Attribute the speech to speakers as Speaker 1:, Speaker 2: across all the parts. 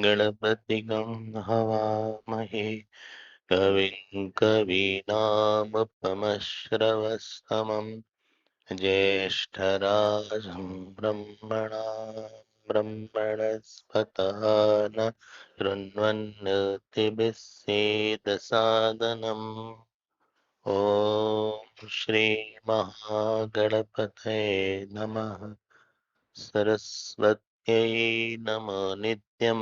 Speaker 1: गणपतिगं हवामहे कविं कवीनामुपमश्रवस्तमं ज्येष्ठराजं ब्रह्मणस्पतः न शृण्वन्नोतिभिस्सेदसादनम् ॐ श्रीमहागणपतये नमः। सरस्वत्यै नमो नित्यं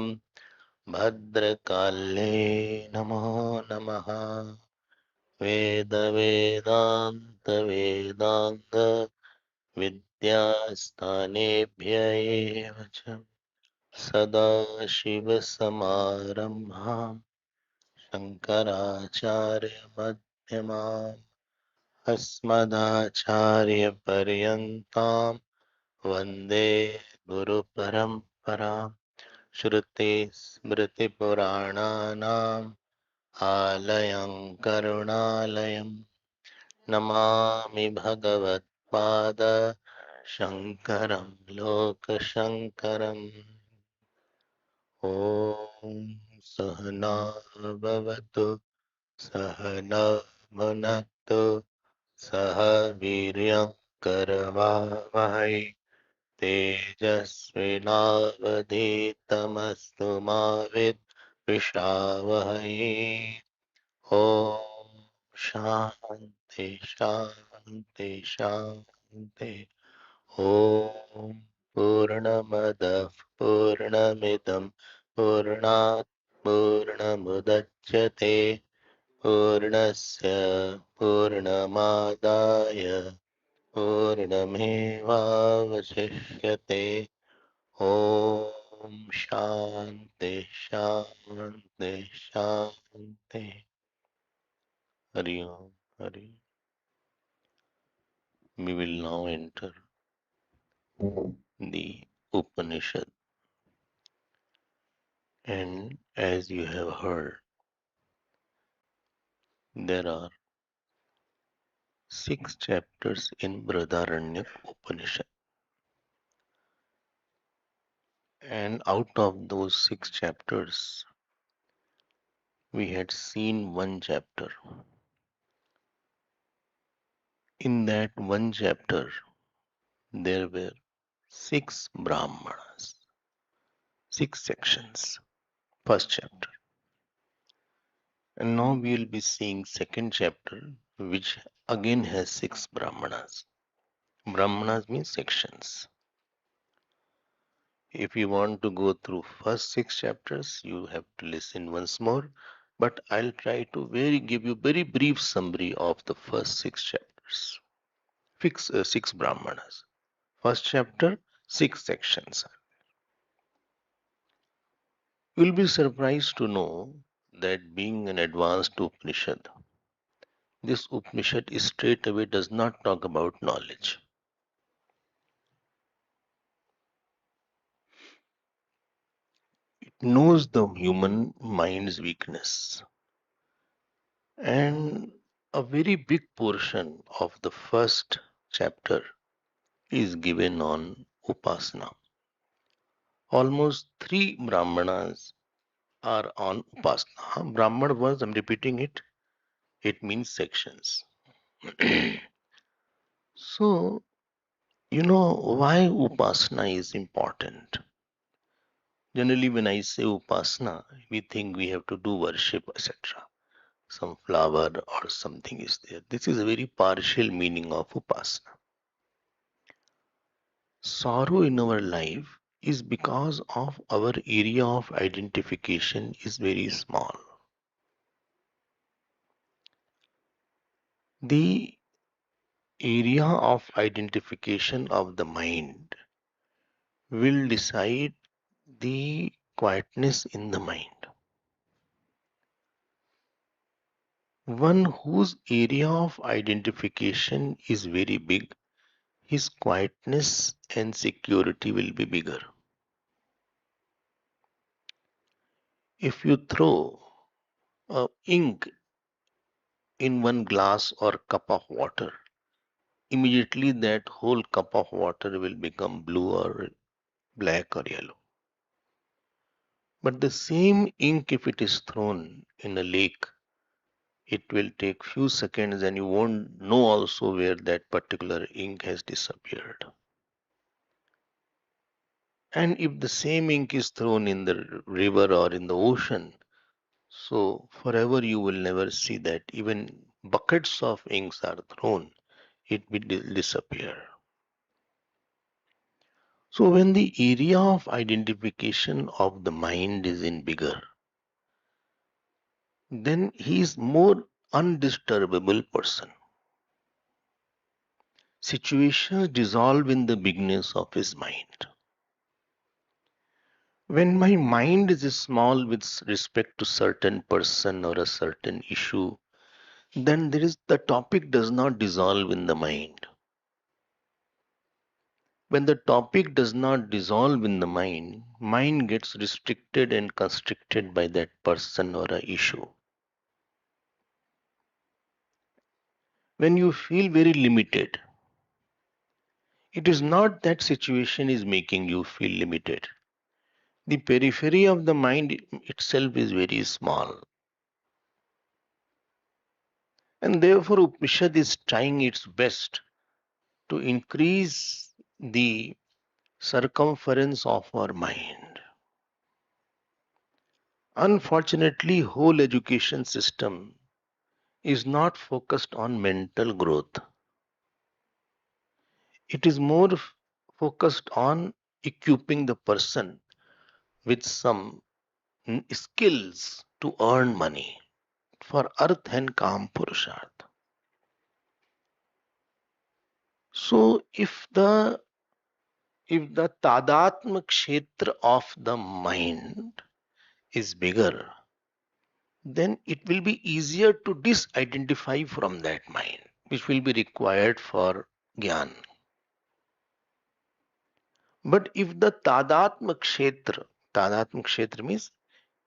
Speaker 1: भद्रकाले नमो नमः। वेदान्त विद्यास्थानेभ्य एव च सदाशिवसमारम्भां शङ्कराचार्यमध्यमाम् अस्मदाचार्यपर्यन्तां वन्दे गुरुपरम्पराम्। श्रुतिस्मृतिपुराणानाम् आलयं करुणालयं नमामि भगवत्पाद शङ्करं लोकशङ्करम्। ॐ सहना भवतु सहना भुनक्तु सह वीर्यं करवावहै तेजस्विनावधीतमस्तु मा विद्विषावहै। ॐ शान्ति शान्ति शान्ति। ॐ पूर्णमदः पूर्णमिदं पूर्णात् पूर्णमुदच्यते पूर्णस्य पूर्णमादाय पूर्णमेवावशिष्यते। ॐ शान्ति शान्ति शान्ति। Hari Om Hari. We will now enter the Upanishad, and as you have heard, there are 6 chapters in Brihadaranyaka Upanishad, and out of those 6 chapters, we had seen one chapter. In that one chapter, there were 6 Brahmanas, 6 sections, first chapter. And now we will be seeing second chapter, which again has 6 Brahmanas. Brahmanas means sections. If you want to go through first 6 chapters, you have to listen once more. But I'll try to give you very brief summary of the first 6 chapters. 6 Brahmanas. First chapter, 6 sections. You'll be surprised to know that being an advanced Upanishad, this Upanishad straight away does not talk about knowledge. It knows the human mind's weakness. And a very big portion of the first chapter is given on Upasana. Almost 3 Brahmanas are on Upasana. Brahmana was, I'm repeating it, it means sections. So, you know why Upasana is important. Generally, when I say Upasana, we think we have to do worship, etc. Some flower or something is there. This is a very partial meaning of Upasana. Sorrow in our life is because of our area of identification is very small. The area of identification of the mind will decide the quietness in the mind. One whose area of identification is very big, his quietness and security will be bigger. If you throw ink in one glass or cup of water, immediately that whole cup of water will become blue or black or yellow. But the same ink, if it is thrown in a lake, it will take few seconds and you won't know also where that particular ink has disappeared. And if the same ink is thrown in the river or in the ocean, so forever you will never see that. Even buckets of inks are thrown, it will disappear. So when the area of identification of the mind is in bigger, then he is more undisturbable person. Situations dissolve in the bigness of his mind. When my mind is small with respect to certain person or a certain issue, then the topic does not dissolve in the mind. When the topic does not dissolve in the mind gets restricted and constricted by that person or a issue. When you feel very limited, it is not that situation is making you feel limited. The periphery of the mind itself is very small. And therefore, Upanishad is trying its best to increase the circumference of our mind. Unfortunately, whole education system is not focused on mental growth. It is more focused on equipping the person with some skills to earn money for earth and calm Purusharth. So if the tadatma kshetra of the mind is bigger, then it will be easier to disidentify from that mind, which will be required for Gyan. But if the tadatma kshetra means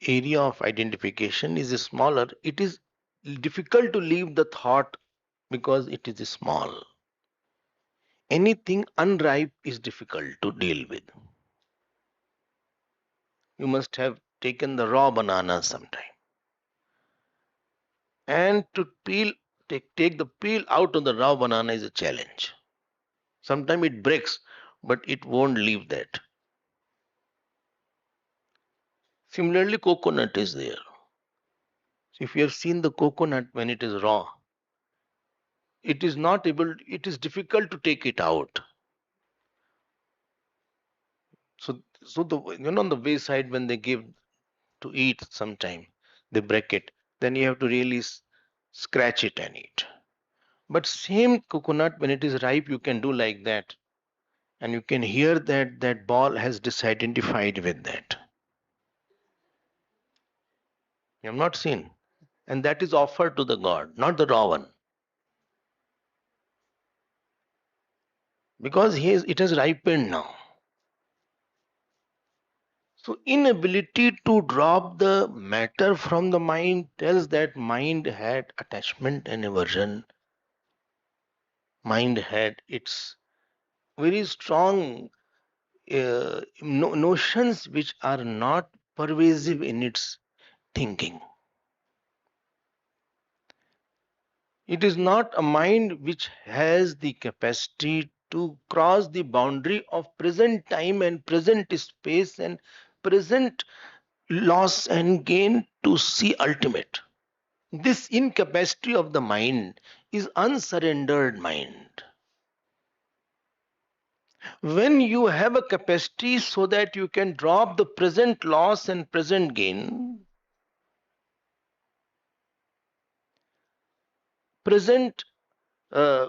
Speaker 1: area of identification is smaller, it is difficult to leave the thought because it is small. Anything unripe is difficult to deal with. You must have taken the raw banana sometime. And to take the peel out of the raw banana is a challenge. Sometimes it breaks, but it won't leave that. Similarly, coconut is there. So if you have seen the coconut when it is raw, it is difficult to take it out. So on the wayside when they give to eat sometime, they break it. Then you have to really scratch it and eat. But same coconut when it is ripe, you can do like that, and you can hear that that ball has disidentified with that. You have not seen, and that is offered to the god, not the raw one, because it has ripened now. So inability to drop the matter from the mind tells that mind had attachment and aversion. Mind had its very strong notions which are not pervasive in its thinking. It is not a mind which has the capacity to cross the boundary of present time and present space and present loss and gain to see ultimate. This incapacity of the mind is unsurrendered mind. When you have a capacity so that you can drop the present loss and present gain, present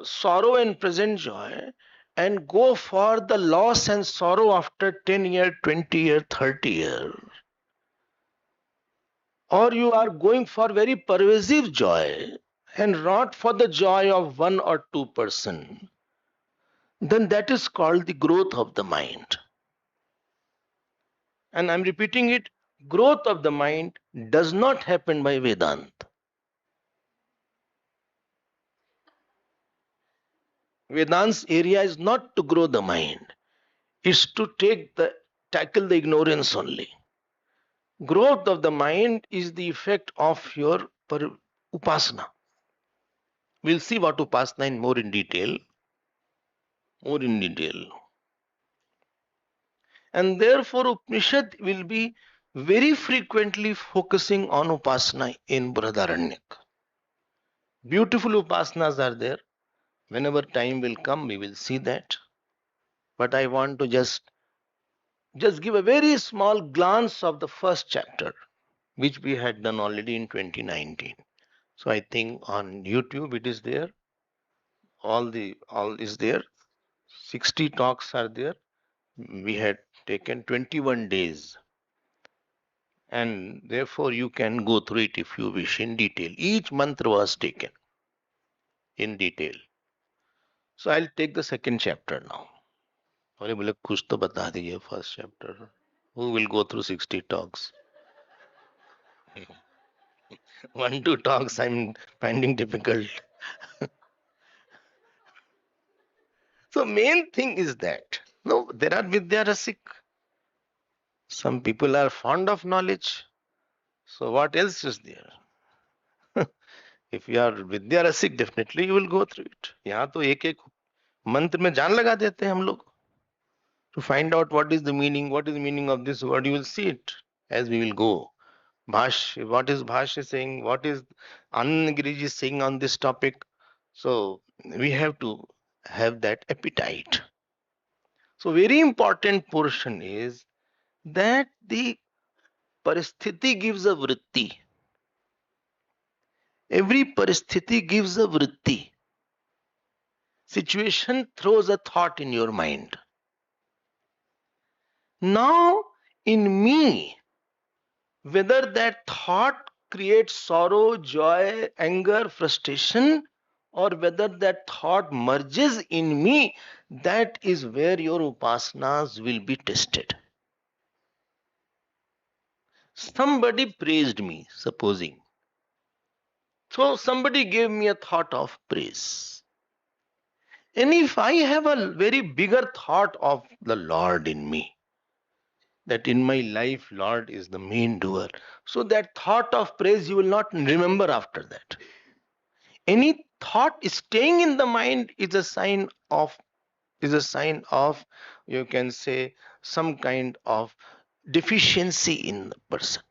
Speaker 1: sorrow and present joy, and go for the loss and sorrow after 10 year, 20 year, 30 year, or you are going for very pervasive joy and not for the joy of 1 or 2%, then that is called the growth of the mind. And I'm repeating it, growth of the mind does not happen by Vedanta. Vedant's area is not to grow the mind, it's to tackle the ignorance only. Growth of the mind is the effect of your upasana. We'll see what upasana in more in detail. More in detail. And therefore, Upanishad will be very frequently focusing on upasana in Brihadaranyaka. Beautiful upasanas are there. Whenever time will come, we will see that. But I want to just give a very small glance of the first chapter, which we had done already in 2019. So I think on YouTube it is there. All is there. 60 talks are there. We had taken 21 days, and therefore you can go through it if you wish in detail. Each mantra was taken in detail. So I'll take the second chapter now. अरे बोले कुछ तो बता दीजिए first chapter. Who will go through 60 talks? 1 2 talks I'm finding difficult. So main thing is that no, there are Vidya Rasik. Some people are fond of knowledge. So what else is there? If you are Vidya Rasik, definitely you will go through it. यहाँ तो एक एक मंत्र में जान लगा देते हैं हम लोग. To find out what is the meaning of this word, you will see it as we will go. Bhash, what is Bhash saying? What is Anandagiriji saying on this topic? So we have to have that appetite. So very important portion is that the paristhiti gives a vritti. Every paristhiti gives a vritti. Situation throws a thought in your mind. Now, in me, whether that thought creates sorrow, joy, anger, frustration, or whether that thought merges in me, that is where your upasanas will be tested. Somebody praised me, supposing. So somebody gave me a thought of praise. And if I have a very bigger thought of the Lord in me, that in my life, Lord is the main doer, so that thought of praise you will not remember after that. Any thought staying in the mind is a sign of you can say some kind of deficiency in the person.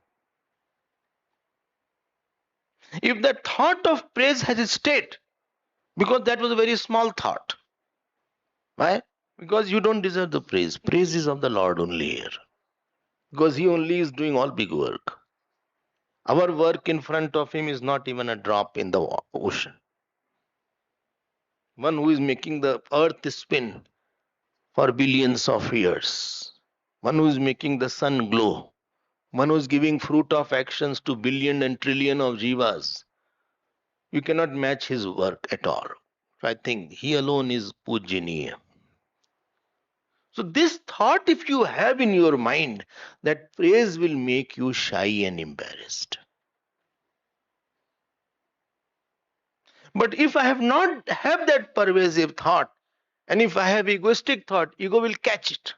Speaker 1: If that thought of praise has stayed, because that was a very small thought. Why? Because you don't deserve the praise. Praise is of the Lord only here. Because He only is doing all big work. Our work in front of Him is not even a drop in the ocean. One who is making the earth spin for billions of years. One who is making the sun glow. One who is giving fruit of actions to billion and trillion of jivas. You cannot match his work at all. I think he alone is pujaniya. So this thought, if you have in your mind, that praise will make you shy and embarrassed. But if I have not have that pervasive thought, and if I have egoistic thought, ego will catch it.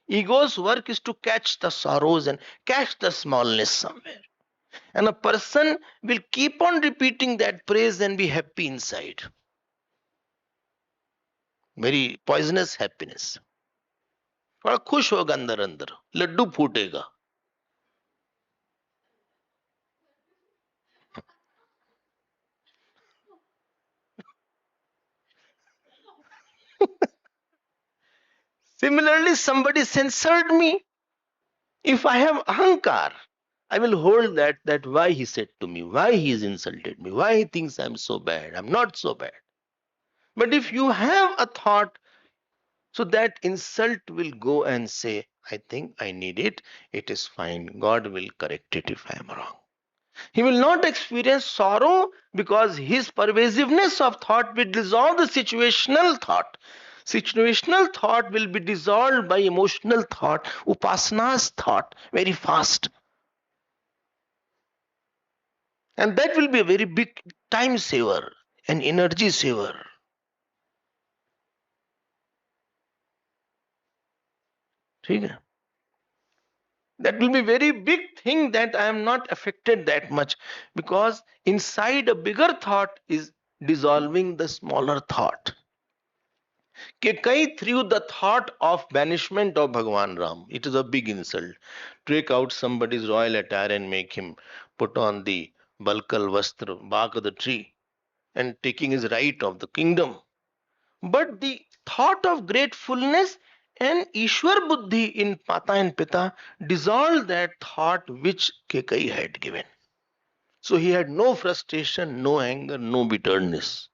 Speaker 1: Ego's work is to catch the sorrows and catch the smallness somewhere. And a person will keep on repeating that praise and be happy inside. Very poisonous happiness. बड़ा खुश होगा अंदर अंदर, Laddu फूटेगा. Similarly, somebody censored me. If I have ahankar, I will hold that why he said to me, why he has insulted me, why he thinks I'm so bad. I'm not so bad. But if you have a thought, so that insult will go and say, I think I need it. It is fine. God will correct it if I am wrong. He will not experience sorrow because his pervasiveness of thought will dissolve the situational thought. Situational thought will be dissolved by emotional thought, upasana's thought, very fast. And that will be a very big time saver, an energy saver. That will be very big thing that I am not affected that much, because inside a bigger thought is dissolving the smaller thought. Kekai threw the thought of banishment of Bhagwan Ram. It is a big insult. Take out somebody's royal attire and make him put on the Balkal Vastra, bark of the tree, and taking his right of the kingdom. But the thought of gratefulness and Ishwar Buddhi in Mata and Pita dissolved that thought which Kekai had given. So he had no frustration, no anger, no bitterness.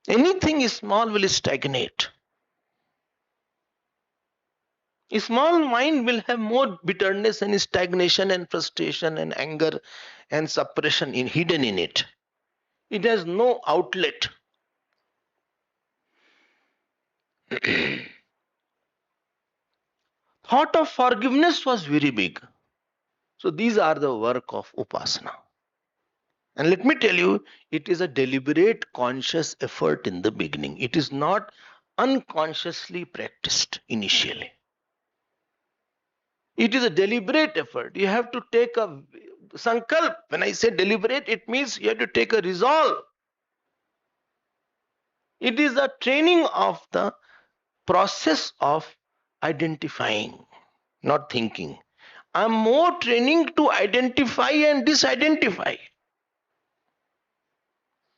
Speaker 1: Anything small will stagnate. A small mind will have more bitterness and stagnation and frustration and anger and suppression hidden in it. It has no outlet. Thought of forgiveness was very big. So these are the work of Upasana. And let me tell you, it is a deliberate, conscious effort in the beginning. It is not unconsciously practiced initially. It is a deliberate effort. You have to take a sankalp. When I say deliberate, it means you have to take a resolve. It is a training of the process of identifying, not thinking. I'm more training to identify and disidentify.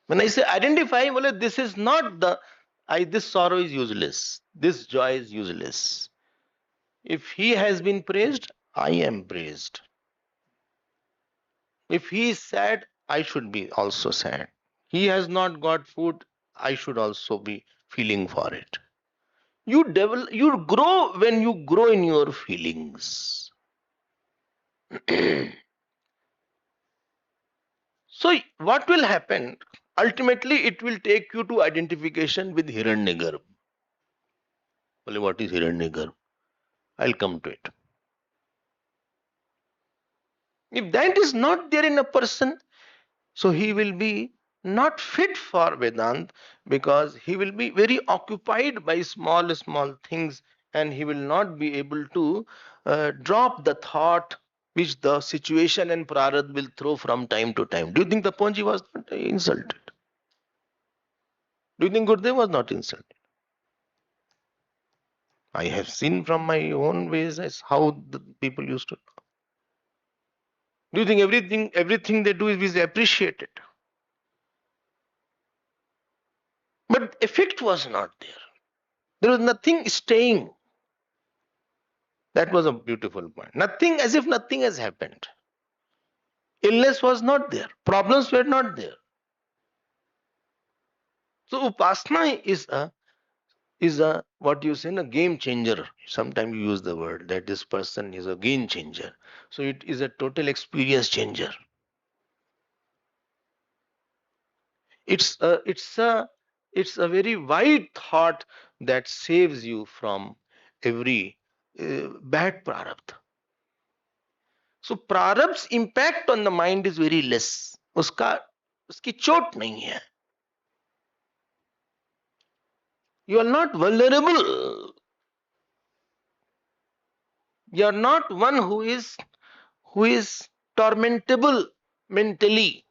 Speaker 1: When I say identify, well, this is not this sorrow is useless. This joy is useless. If he has been praised, I am praised. If he is sad, I should be also sad. He has not got food, I should also be feeling for it. You grow when you grow in your feelings. So what will happen? Ultimately, it will take you to identification with Hiranyagarbha. Well, what is Hiranyagarbha? I'll come to it. If that is not there in a person, so he will be not fit for Vedanta, because he will be very occupied by small things, and he will not be able to drop the thought which the situation and prarabdha will throw from time to time. Do you think Taponji was not insulted? Do you think Gurudev was not insulted? I have seen from my own ways as how the people used to. Do you think everything they do is appreciated? But effect was not there. There was nothing staying. That was a beautiful point. Nothing, as if nothing has happened. Illness was not there. Problems were not there. So Upasana is a what you say, a game changer. Sometimes you use the word that this person is a game changer. So it is a total experience changer. It's a very wide thought that saves you from every bad prarabdha. So prarabdha's impact on the mind is very less. उसकी चोट नहीं है. You are not vulnerable. You are not one who is tormentable mentally.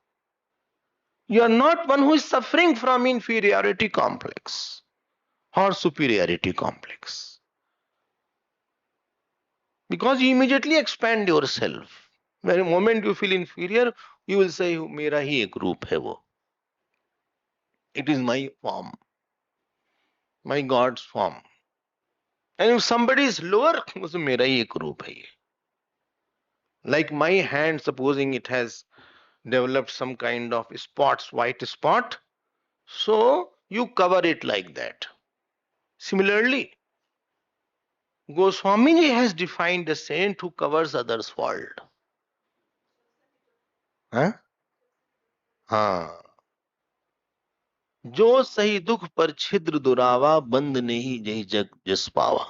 Speaker 1: You are not one who is suffering from inferiority complex or superiority complex. Because you immediately expand yourself. When the moment you feel inferior, you will say, मेरा ही एक रूप है वो. It is my form. my God's form. And if somebody is lower, तो मेरा ही एक रूप है ये. Like my hand, supposing it has developed some kind of spots, white spot, so you cover it like that. Similarly, Goswamiji has defined a saint who covers others' fault. Huh? हाँ. जो सही दुख पर छिद्र दुरावा बंद नहीं जही जग जस पावा.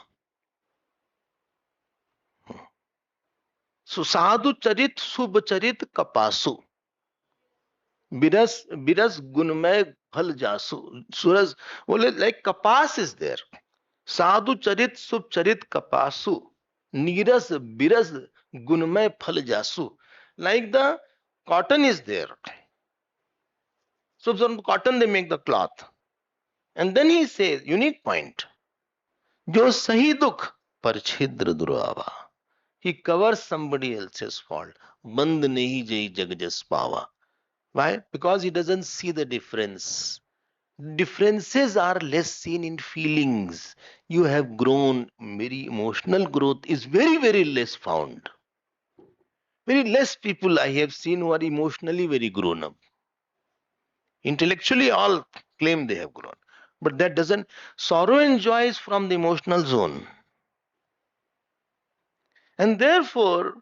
Speaker 1: सुसाधु चरित शुभ चरित कपासु बिरस बिरस गुणमय फल जासु. सूरज बोले like kapas is there. साधु चरित शुभ चरित कपासु नीरस बिरस गुणमय फल जासु. Like the cotton is there. So from cotton they make the cloth. And then he says, unique point. जो सही दुख पर छिद्र दुरावा. He covers somebody else's fault. बंद नहीं जई जग जस पावा. Why? Because he doesn't see the difference. Differences are less seen in feelings. You have grown, very emotional growth is very, very less found. Very less people I have seen who are emotionally very grown up. Intellectually, all claim they have grown. But that doesn't, sorrow and joy is from the emotional zone. And therefore,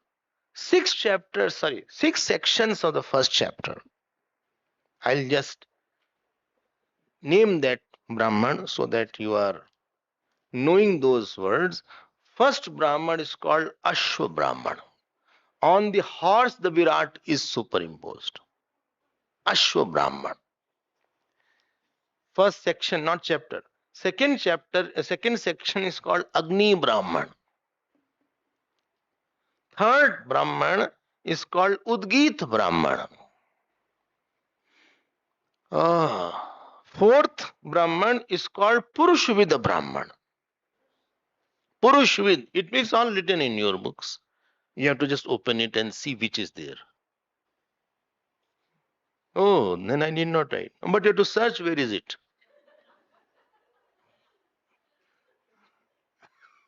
Speaker 1: six sections of the first chapter. I'll just name that Brahman so that you are knowing those words. First Brahman is called Ashwa Brahman. On the horse, the Virat is superimposed. Ashwa Brahman. First section, not chapter. Second section is called Agni Brahman. Third Brahman is called Udgit Brahman. Fourth Brahman is called Purushvid Brahman. Purushvid, it is all written in your books. You have to just open it and see which is there. Oh, then I did not write. But you have to search where is it.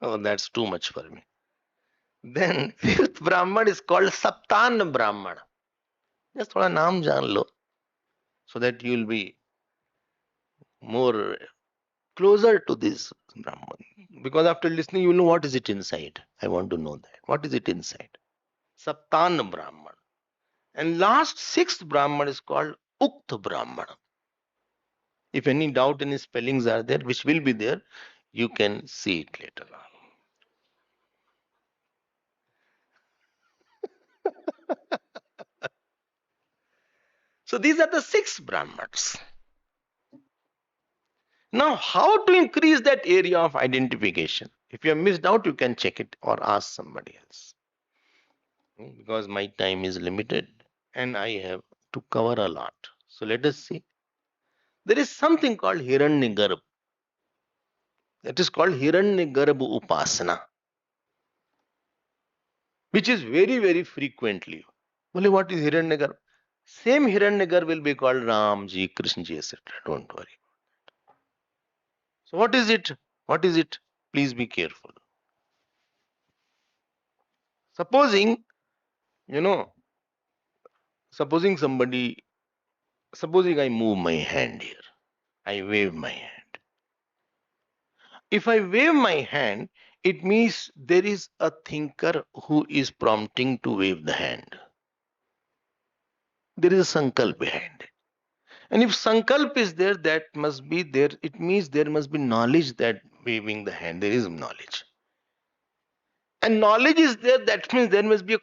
Speaker 1: Oh, that's too much for me. Then fifth Brahman is called Saptan Brahman. Just thoda naam jaan lo, so that you will be more closer to this Brahman. Because after listening, you will know what is it inside. I want to know that. What is it inside? Saptan Brahman. And last sixth Brahman is called Ukt Brahman. If any doubt, any spellings are there, which will be there, you can see it later on. So these are the six Brahmans. Now, how to increase that area of identification? If you have missed out, you can check it or ask somebody else. Because my time is limited and I have to cover a lot. So let us see. There is something called Hiranyagarbha. That is called Hiranyagarbha Upasana, which is very, very frequently. Only what is Hiranyagarbha? Same Hiranyagarbha will be called Ramji, Krishnji, etc. Don't worry. So what is it? What is it? Please be careful. Supposing, supposing I move my hand here, I wave my hand. If I wave my hand, it means there is a thinker who is prompting to wave the hand. There is a sankalp behind it. And if sankalp is there, that must be there. It means there must be knowledge that waving the hand, there is knowledge. And knowledge is there, that means there must be a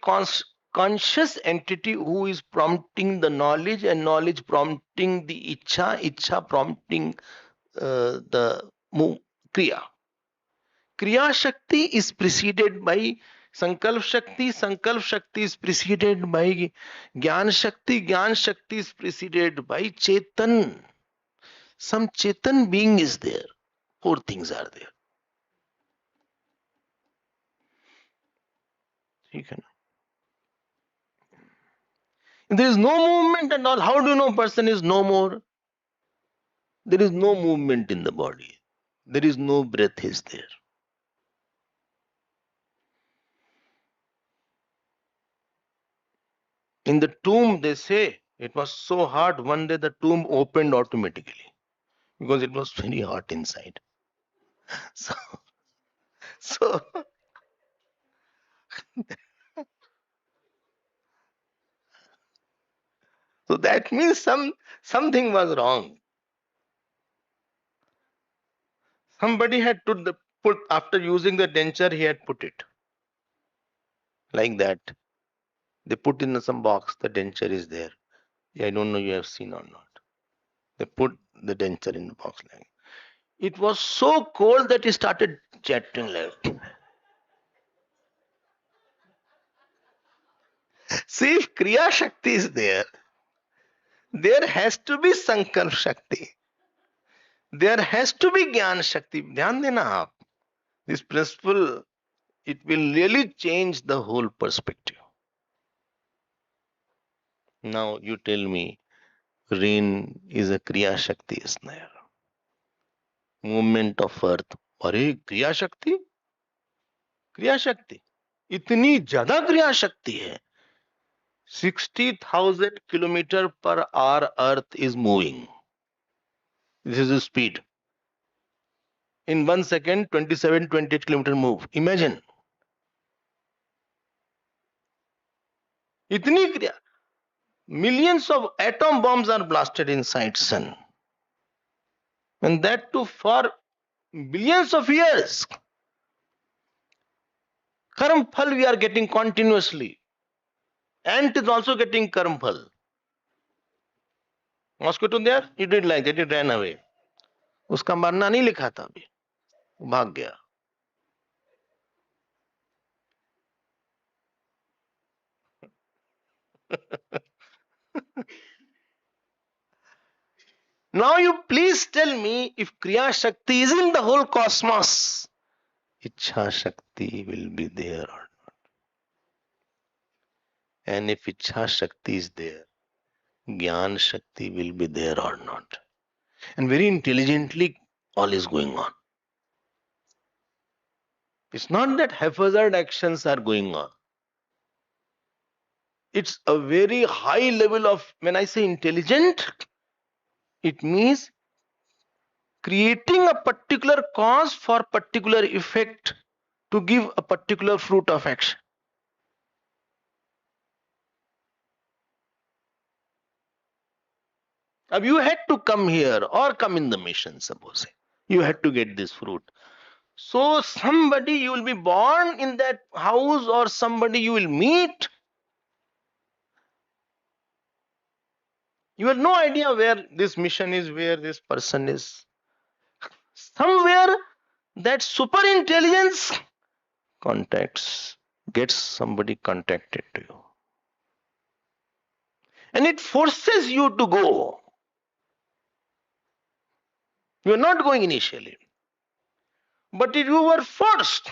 Speaker 1: conscious entity who is prompting the knowledge, and knowledge prompting the ichha prompting the kriya. Kriya Shakti is preceded by Sankalp Shakti is preceded by Gyan Shakti is preceded by Chetan. Some Chetan being is there. Four things are there. There is no movement and all. How do you know person is no more? There is no movement in the body. There is no breath is there. In the tomb, they say it was so hot, one day the tomb opened automatically because it was very hot inside. So, so, so that means something was wrong. Somebody had put after using the denture, he had put it like that. They put in some box, the denture is there. I don't know you have seen or not. They put the denture in the box like. It was so cold that he started chattering like. See, if Kriya Shakti is there has to be Sankalp Shakti. There has to be Gyan Shakti. ध्यान देना आप. This principle, it will really change the whole perspective. Now you tell me, rain is a Kriya Shakti, is there? Movement of earth. अरे क्रिया शक्ति, क्रिया शक्ति इतनी ज्यादा क्रिया शक्ति है. 60,000 kilometer per hour earth is moving. This is the speed. In 1 second, 27, 28 kilometer move. Imagine. इतनी क्रिया. Millions of atom bombs are blasted inside sun. And that too for billions of years. Karm phal we are getting continuously. Ant is also getting karm phal. Mosquito there, it did like that, it ran away. उसका मरना नहीं लिखा था अभी, भाग गया. Now you please tell me if Kriya Shakti is in the whole cosmos, Ichha Shakti will be there or not. And if Ichha Shakti is there, Gyan Shakti will be there or not. And very intelligently all is going on. It's not that haphazard actions are going on. It's a very high level of, when I say intelligent, it means creating a particular cause for particular effect to give a particular fruit of action. Now you had to come here or come in the mission, suppose. You had to get this fruit. So somebody you will be born in that house or somebody you will meet. You have no idea where this mission is, where this person is. Somewhere that super intelligence gets somebody contacted to you. And it forces you to go. You are not going initially. But if you were forced.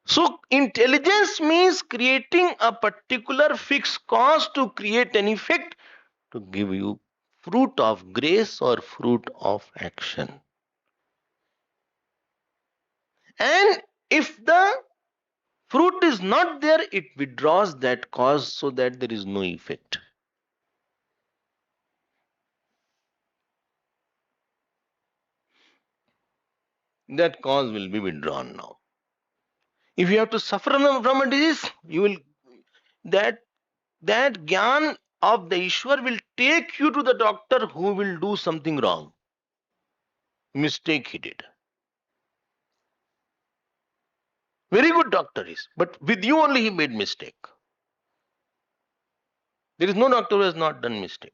Speaker 1: So intelligence means creating a particular fixed cause to create an effect to give you fruit of grace or fruit of action. And if the fruit is not there, it withdraws that cause so that there is no effect. That cause will be withdrawn now. If you have to suffer from a disease, you will that Gyan of the Ishwar will take you to the doctor who will do something wrong. Mistake he did. Very good doctor is, but with you only he made mistake. There is no doctor who has not done mistake.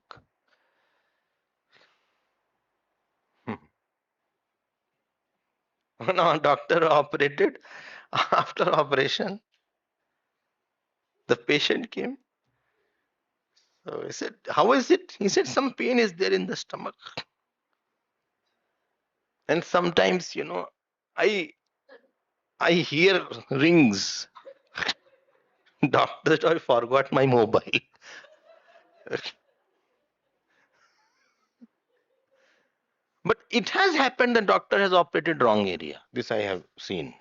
Speaker 1: Now doctor operated. After operation, the patient came. So he said, "How is it?" He said, "Some pain is there in the stomach, and sometimes, I hear rings." Doctor, I forgot my mobile. But it has happened, the doctor has operated wrong area. This I have seen.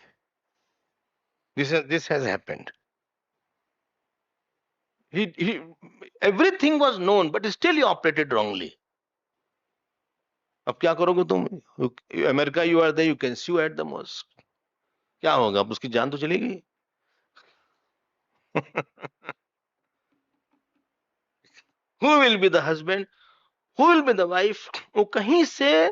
Speaker 1: This has happened. He everything was known, but still he operated wrongly. अब क्या करोगे तुम? America you are there, you can sue at the most. क्या होगा? अब उसकी जान तो चलेगी. Who will be the husband? Who will be the wife? वो कहीं से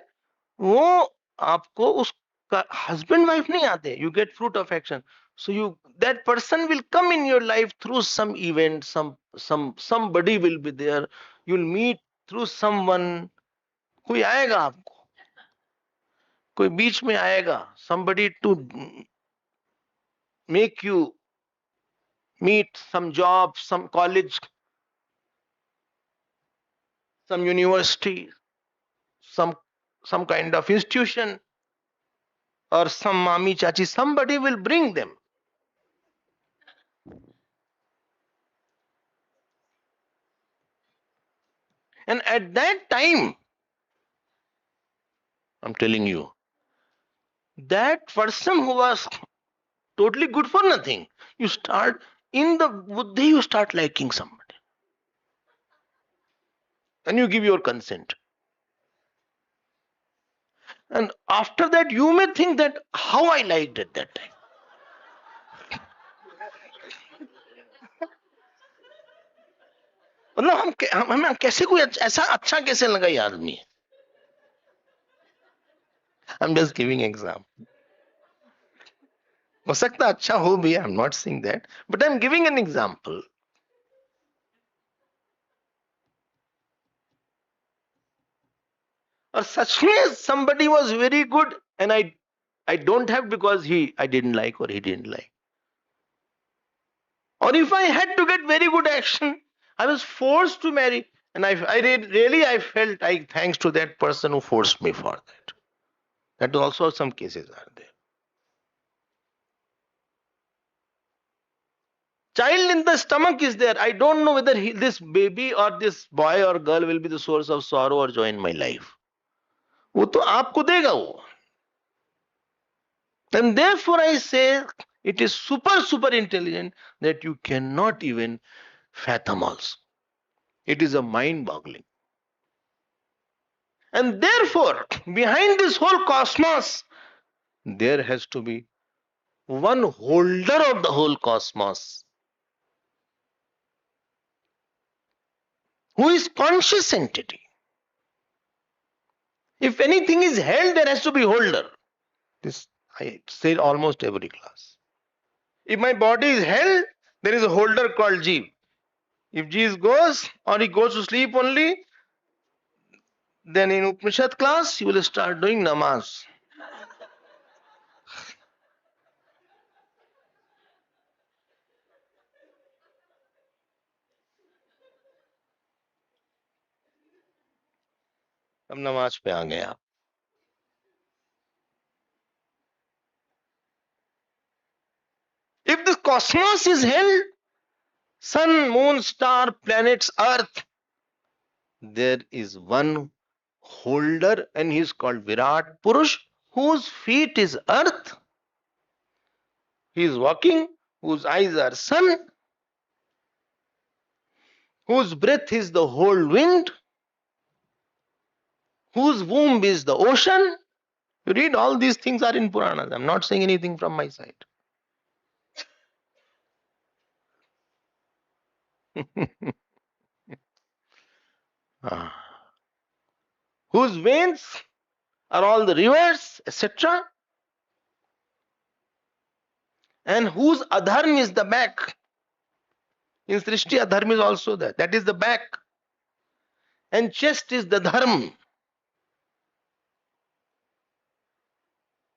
Speaker 1: वो आपको उसका husband wife नहीं आते. You get fruit of action. So that person will come in your life through some event, somebody will be there. You'll meet through someone. कोई आएगा आपको, कोई बीच में आएगा. Somebody to make you meet some job, some college, some university, some kind of institution, or some mami chachi. Somebody will bring them. And at that time, I'm telling you, that person who was totally good for nothing, you start in the buddhi, you start liking somebody, and you give your consent. And after that, you may think that how I liked at that time. मतलब हमें कैसे कोई ऐसा अच्छा कैसे लगा ये आदमी. I'm just giving example. हो सकता अच्छा हो भी, I'm not saying that, but I'm giving an example. Or such में somebody was very good and I don't have because I didn't like or he didn't like. Or if I had to get very good action, I was forced to marry, and I felt thanks to that person who forced me for that. That also some cases are there. Child in the stomach is there. I don't know whether this baby or this boy or girl will be the source of sorrow or joy in my life. वो तो आपको देगा वो. And therefore I say it is super intelligent that you cannot even fathom also. It is a mind boggling. And therefore, behind this whole cosmos, there has to be one holder of the whole cosmos, who is conscious entity. If anything is held, there has to be holder. This I say almost every class. If my body is held, there is a holder called Jeev. If Jeev goes or he goes to sleep only, then in Upanishad class you will start doing namaz. अब नमाज पे आ गए आप. If the cosmos is held, sun, moon, star, planets, earth, there is one holder and he is called Virat Purusha, whose feet is earth. He is walking, whose eyes are sun, whose breath is the whole wind, whose womb is the ocean. You read, all these things are in Puranas. I'm not saying anything from my side. Whose veins are all the rivers, etc. And whose adharm is the back. In Srishti, adharm is also there. That is the back. And chest is the dharma.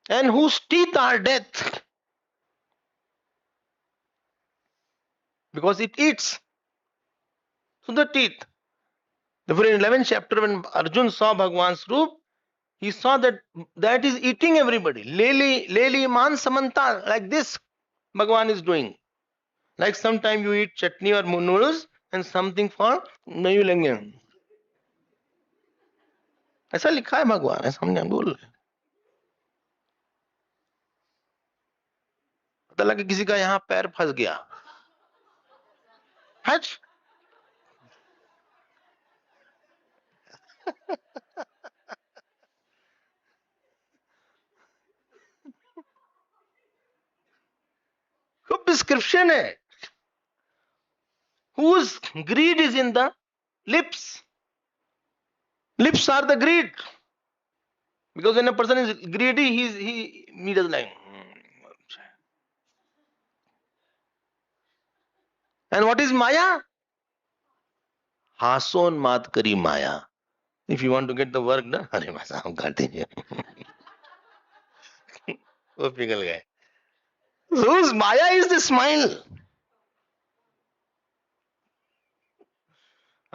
Speaker 1: And whose teeth are death. Because it eats. So the teeth. Therefore, in 11th chapter, when Arjun saw Bhagwan's roop, he saw that is eating everybody. Leli man samanta, like this Bhagwan is doing. Like sometime you eat chutney or noodles and something for nayu lenge. ऐसा लिखा है भगवान, ऐसा हम बोल रहे। पता लगा किसी का यहाँ पैर फंस गया, हज खूब डिस्क्रिप्शन है। Whose greed is in the lips? Lips are the greed. Because when a person is greedy, he does like. And what is Maya? Hason mat kari Maya. If you want to get the work done, अरे बस हम कर दीजिए, वो पिघल गए. Whose Maya is the smile?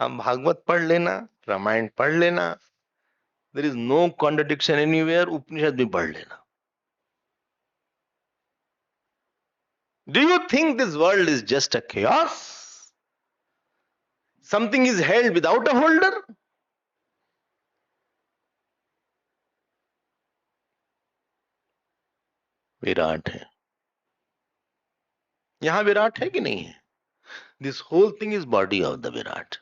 Speaker 1: हम भागवत पढ़ लेना, रामायण पढ़ लेना, there is no contradiction anywhere. उपनिषद भी पढ़ लेना. Do you think this world is just a chaos? Something is held without a holder? Virat है. यहां विराट है कि नहीं है? This whole thing is body of the Virat.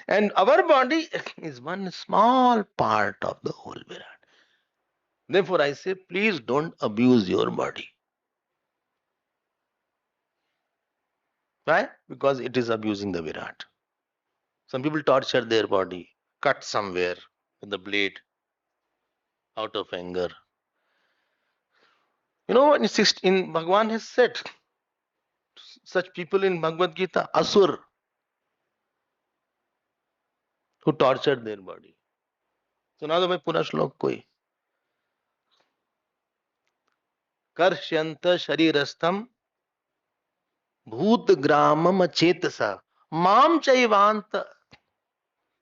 Speaker 1: And our body is one small part of the whole Virat. Therefore I say, please don't abuse your body. Why? Because it is abusing the Virat. Some people torture their body, cut somewhere with the blade out of anger. You know, in Bhagavan has said, such people in Bhagavad Gita, Asur, who tortured their body. सुना दो भाई पूरा श्लोक कोई. कर्ष्यंत शरीरस्थम भूत ग्रामम चेतसा माम चैवांत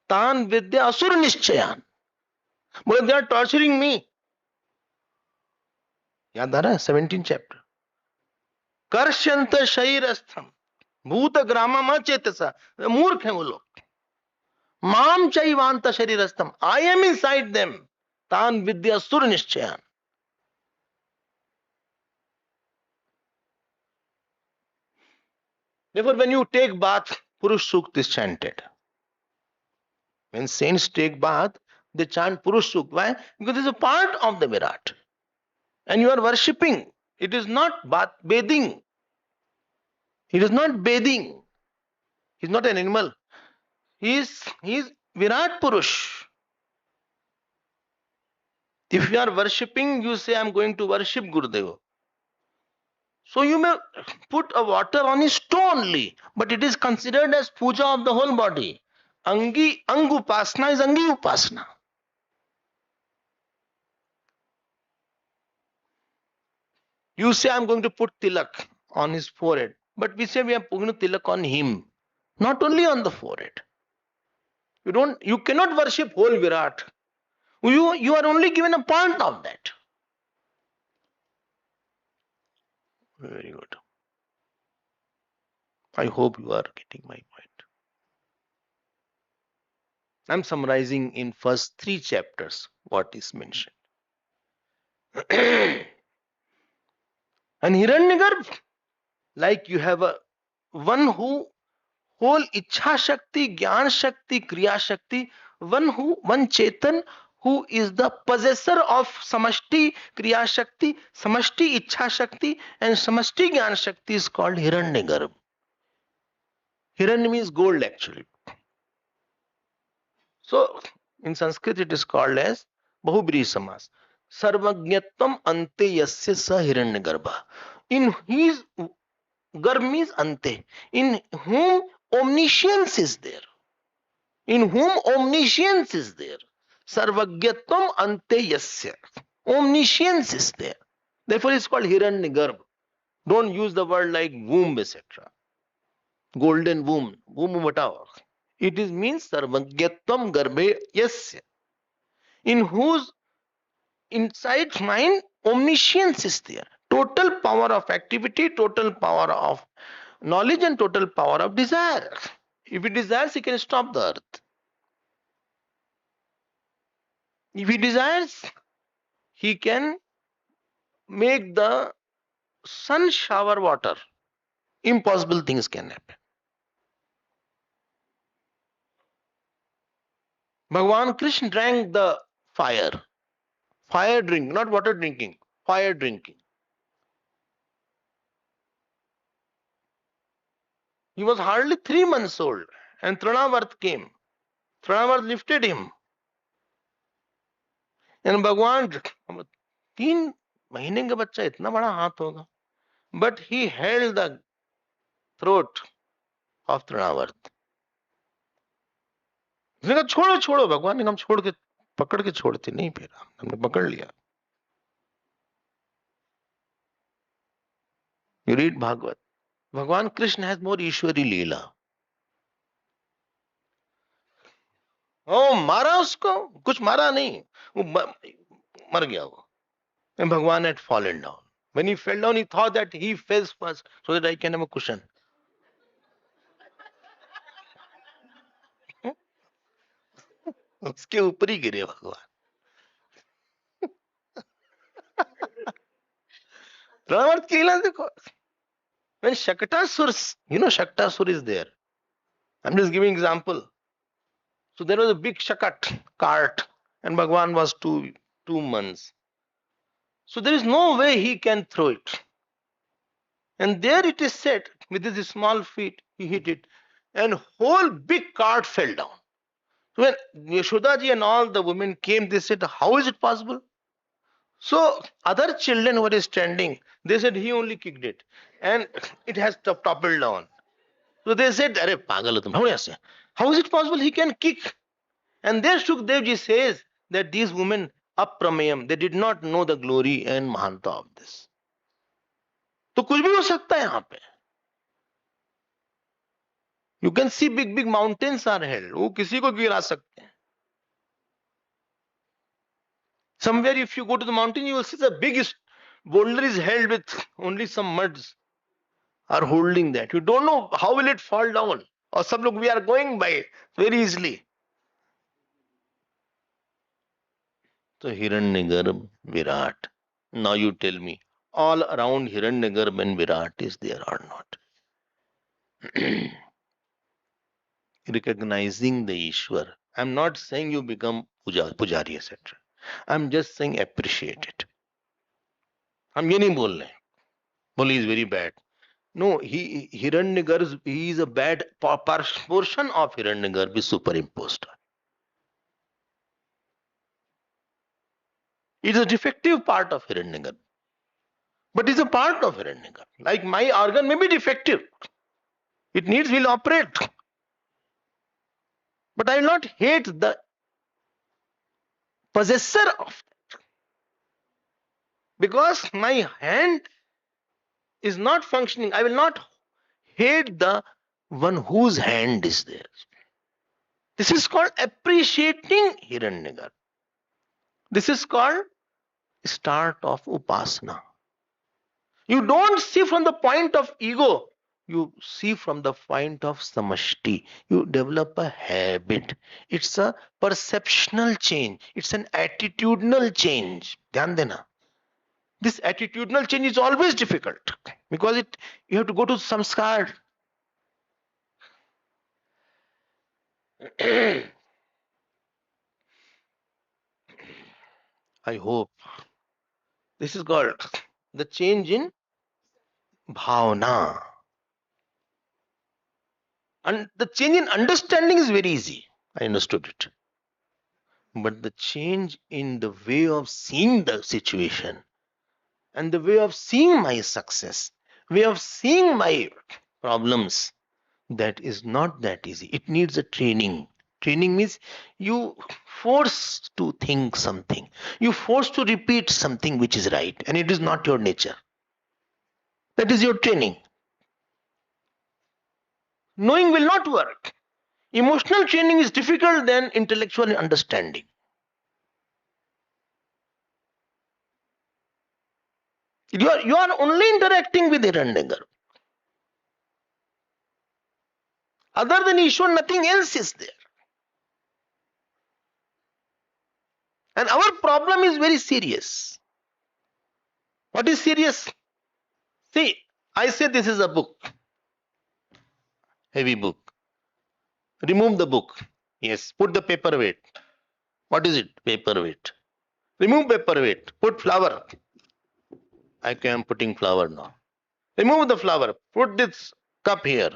Speaker 1: तान विद्या असुर निश्चयान. बोले दे आर टॉर्चरिंग मी. याद आ रहा है 17 चैप्टर. कर्ष्यंत शरीरस्थम भूत ग्रामम चेतसा. मूर्ख है वो लोग. माम चैवांत शरीरस्थम, आई एम इनसाइड देम. तान विद्या असुर निश्चयान. Therefore, when you take bath, Purush Sukta is chanted. When saints take bath, they chant Purush Sukta. Why? Because it is a part of the Virat. And you are worshipping. It is not bathing. He is not bathing. He is not an animal. He is Virat Purush. If you are worshipping, you say, I am going to worship Gurudeva. So you may put a water on his toe only, but it is considered as puja of the whole body. Ang Upasana is Angi Upasana. You say, I am going to put tilak on his forehead, but we say we are putting tilak on him, not only on the forehead. You cannot worship whole Virat. You are only given a part of that. Very good. I hope you are getting my point. I am summarizing in first 3 chapters what is mentioned. And Hiranyagarbha, like you have one who whole Ichha Shakti, Gyan Shakti, Kriya Shakti, one Chetan who is the possessor of Samashti Kriya Shakti, Samashti Ichha Shakti, and Samashti Gyan Shakti is called Hiranyagarbha. Hiranya means gold actually. So in Sanskrit it is called as Bahubri Samas. Sarvajñatvam ante yasya sa Hiranyagarbha. In his Garb means ante, in whom omniscience is there. In whom omniscience is there. Sarvajñatvam ante yasya. Omniscience is there. Therefore it's called Hiranyagarbha. Don't use the word like womb, etc. Golden womb. Womb batao. It is means Sarvajñatvam garbhe yasya. In whose inside mind omniscience is there. Total power of activity, total power of knowledge, and total power of desire. If he desires, he can stop the earth. If he desires, he can make the sun shower water. Impossible things can happen. Bhagavan Krishna drank the fire. Fire drink, not water drinking. Fire drinking. He was hardly 3 months old. And Trinavarth came. Trinavarth lifted him. And Bhagwan, 3 महीने का बच्चा इतना बड़ा हाथ होगा. But he held the throat of Trinavarth. उसने कहा छोड़ो छोड़ो. भगवान ने हम छोड़ के पकड़ के छोड़ते नहीं, फिर हमने पकड़ लिया. You read Bhagavad. भगवान कृष्ण has more ईश्वरी लीला. ओ मारा उसको, कुछ मारा नहीं, वो मर गया वो. And Bhagwan had fallen down. When he fell down, he thought that he fell first so that I can have a cushion. उसके ऊपर ही गिरे भगवान. Brahmanas की लीला देखो. When Shaktasur, Shaktasur is there. I'm just giving example. So there was a big shakat cart, and Bhagwan was two months. So there is no way he can throw it. And there it is set with his small feet, he hit it, and whole big cart fell down. So when Yashodaji and all the women came, they said, how is it possible? So other children who were standing, they said he only kicked it, and it has toppled down. So they said, "Arey pagal ho tum, how is it possible he can kick?" And there Shukdevji says that these women, apramayam, they did not know the glory and mahanta of this. तो कुछ भी हो सकता है यहाँ पे. You can see big mountains are held. वो किसी को गिरा सकते हैं. Somewhere if you go to the mountain, you will see the biggest boulder is held with only some muds are holding that. You don't know how will it fall down. Or some look, we are going by it very easily. So Hiranyagarbha, Virat. Now you tell me, all around Hiranyagarbha and Virat is there or not? Recognizing the Ishwar. I'm not saying you become pujari, etc. I'm just saying appreciate it. हम ये नहीं बोल रहे. Well, he is very bad. No, Hiranyagarbha, he is a bad portion of Hiranyagarbha is superimposed. It is a defective part of Hiranyagarbha. But it's a part of Hiranyagarbha. Like my organ may be defective. It needs, will operate. But I will not hate the possessor of it. Because my hand is not functioning. I will not hate the one whose hand is there. This is called appreciating Hiranyagarbha. This is called start of Upasana. You don't see from the point of ego. You see from the point of samashti. You develop a habit. It's a perceptional change. It's an attitudinal change. Dhyan dena. This attitudinal change is always difficult because you have to go to samskar. I hope this is called the change in bhavana. And the change in understanding is very easy. I understood it. But the change in the way of seeing the situation and the way of seeing my success, way of seeing my problems, that is not that easy. It needs a training. Training means you force to think something. You force to repeat something which is right and it is not your nature. That is your training. Knowing will not work. Emotional training is difficult than intellectual understanding. You are only interacting with Hiranyagarbha. Other than Ishwar, nothing else is there. And our problem is very serious. What is serious? See, I say this is a book, heavy book. Remove the book. Yes, put the paperweight. What is it? Paperweight. Remove paperweight. Put flower. I am putting flower now. Remove the flower. Put this cup here.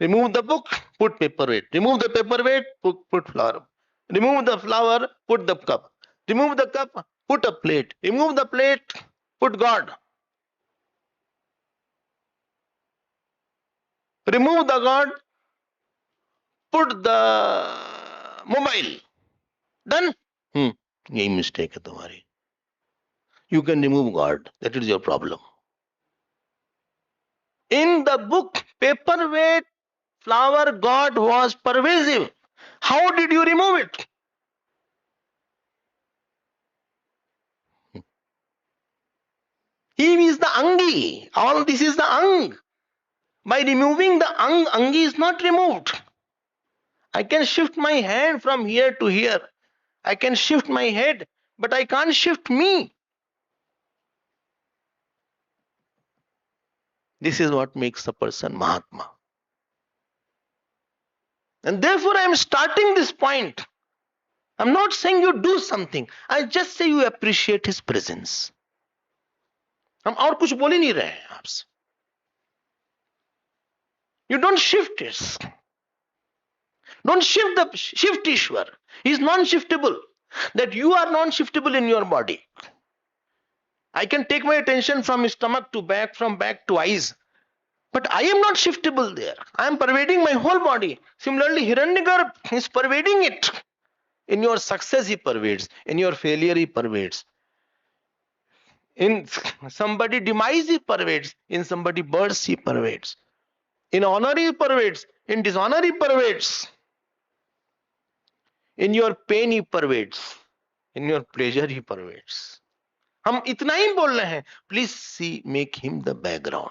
Speaker 1: Remove the book. Put paperweight. Remove the paperweight. Put flower. Remove the flower. Put the cup. Remove the cup. Put a plate. Remove the plate. Put God. Remove the God. Put the mobile. Done? यही mistake है तुम्हारी. You can remove God. That is your problem. In the book, paperweight, flower, God was pervasive. How did you remove it? He is the Angi. All this is the Ang. By removing the Ang, Angi is not removed. I can shift my hand from here to here. I can shift my head, but I can't shift me. This is what makes a person Mahatma. And therefore, I am starting this point. I'm not saying you do something. I just say you appreciate his presence. हम और कुछ बोल ही नहीं रहे हैं आपसे. You don't shift it. Don't shift Ishwar. He is non-shiftable. That you are non-shiftable in your body. I can take my attention from stomach to back, from back to eyes. But I am not shiftable there. I am pervading my whole body. Similarly, Hiranyagarbha is pervading it. In your success, he pervades. In your failure, he pervades. In somebody demise, he pervades. In somebody birth, he pervades. In honor, he pervades. In dishonor, he pervades. In your pain, he pervades. In your pleasure, he pervades. हम इतना ही बोल रहे हैं. Please see, make him the background.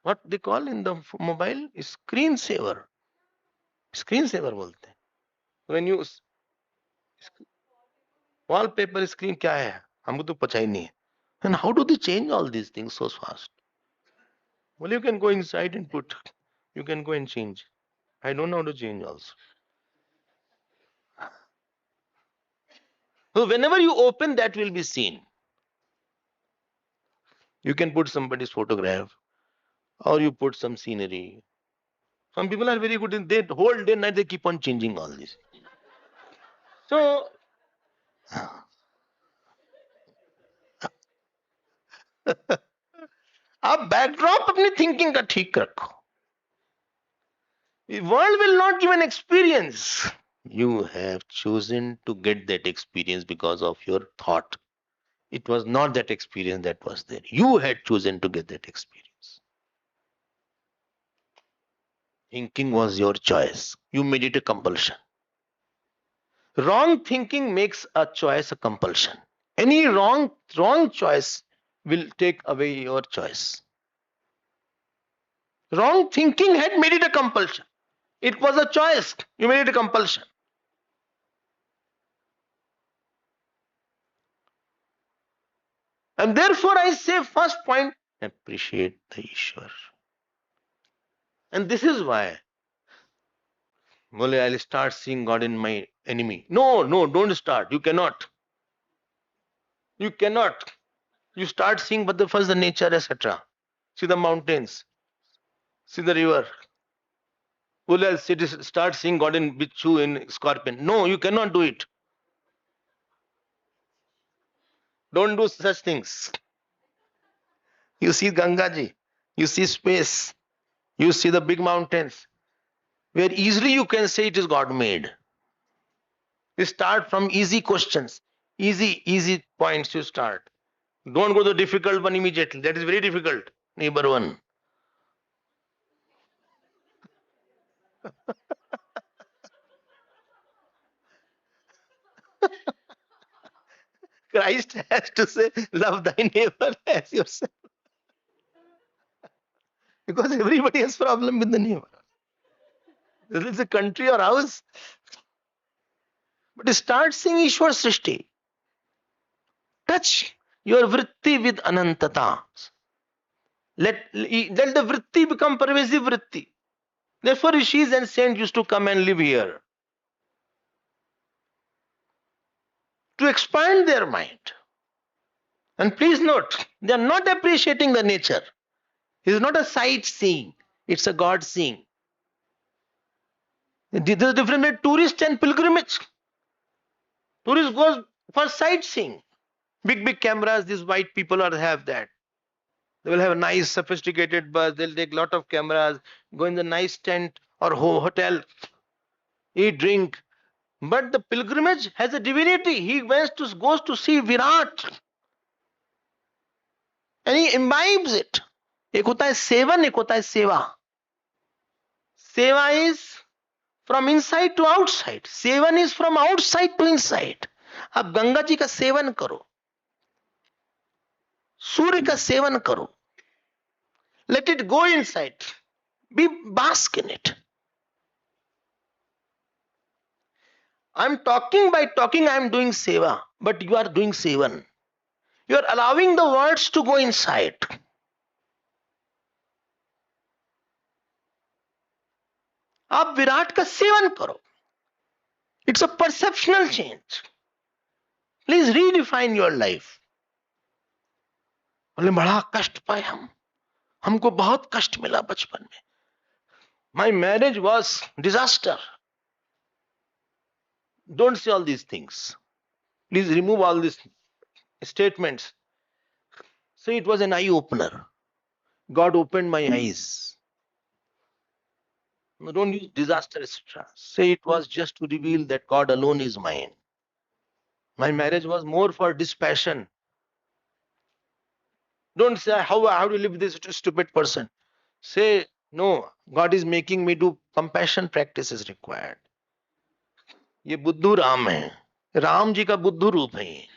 Speaker 1: What they call in the mobile? Screensaver. Screensaver बोलते हैं. When you wallpaper screen क्या है? हमको तो पता ही नहीं है. And how do they change all these things so fast? Well, you can go inside and put. You can go and change. I don't know how to change also. So whenever you open, that will be seen. You can put somebody's photograph, or you put some scenery. Some people are very good in they whole day night they keep on changing all this. So आप backdrop अपनी thinking का ठीक रखो. The world will not give an experience. You have chosen to get that experience because of your thought. It was not that experience that was there. You had chosen to get that experience. Thinking was your choice. You made it a compulsion. Wrong thinking makes a choice a compulsion. Any wrong choice will take away your choice. Wrong thinking had made it a compulsion. It was a choice. You made it a compulsion. And therefore I say first point, appreciate the Ishwar. And this is why I'll start seeing God in my enemy. No, don't start. You cannot. You cannot. You start seeing but the first the nature, etc. See the mountains. See the river. I'll start seeing God in Bichu, in Scorpion. No, you cannot do it. Don't do such things. You see Gangaji. You see space. You see the big mountains. Where easily you can say it is God made. You start from easy questions. Easy points you start. Don't go to the difficult one immediately. That is very difficult. Neighbor one. Christ has to say, love thy neighbor as yourself. Because everybody has problem with the neighbor. This is a country or house. But start seeing Ishwar Srishti. Touch your vritti with anantata. Let the vritti become pervasive vritti. Therefore, rishis and saints used to come and live here to expand their mind. And please note, they are not appreciating the nature. It is not a sightseeing, it's a God seeing. There is a difference between tourist and pilgrimage. Tourist goes for sightseeing. Big cameras, these white people have that. They will have a nice sophisticated bus, they'll take a lot of cameras, go in the nice tent or hotel, eat, drink. But the pilgrimage has a divinity. He goes to see Virat and he imbibes it. एक होता है seven, एक होता है सेवा. Seva is from inside to outside. Seven is from outside to inside. आप गंगा जी का seven करो, सूर्य का सेवन करो. Let it go inside. Bask in it. I'm talking, by talking I'm doing seva, but you are doing sevan. You are allowing the words to go inside. आप विराट का seven करो. It's a perceptional change. Please redefine your life. बोले बड़ा कष्ट पाए हमको बहुत कष्ट मिला बचपन में. My marriage was disaster. Don't say all these things. Please remove all these statements. Say it was an eye opener. God opened my eyes. No, don't use disaster, etc. Say it was just to reveal that God alone is mine. My marriage was more for dispassion. Don't say how to live with this stupid person. Say no, God is making me do compassion practices required. ये बुद्धू राम है, राम जी का बुद्धू रूप है ये,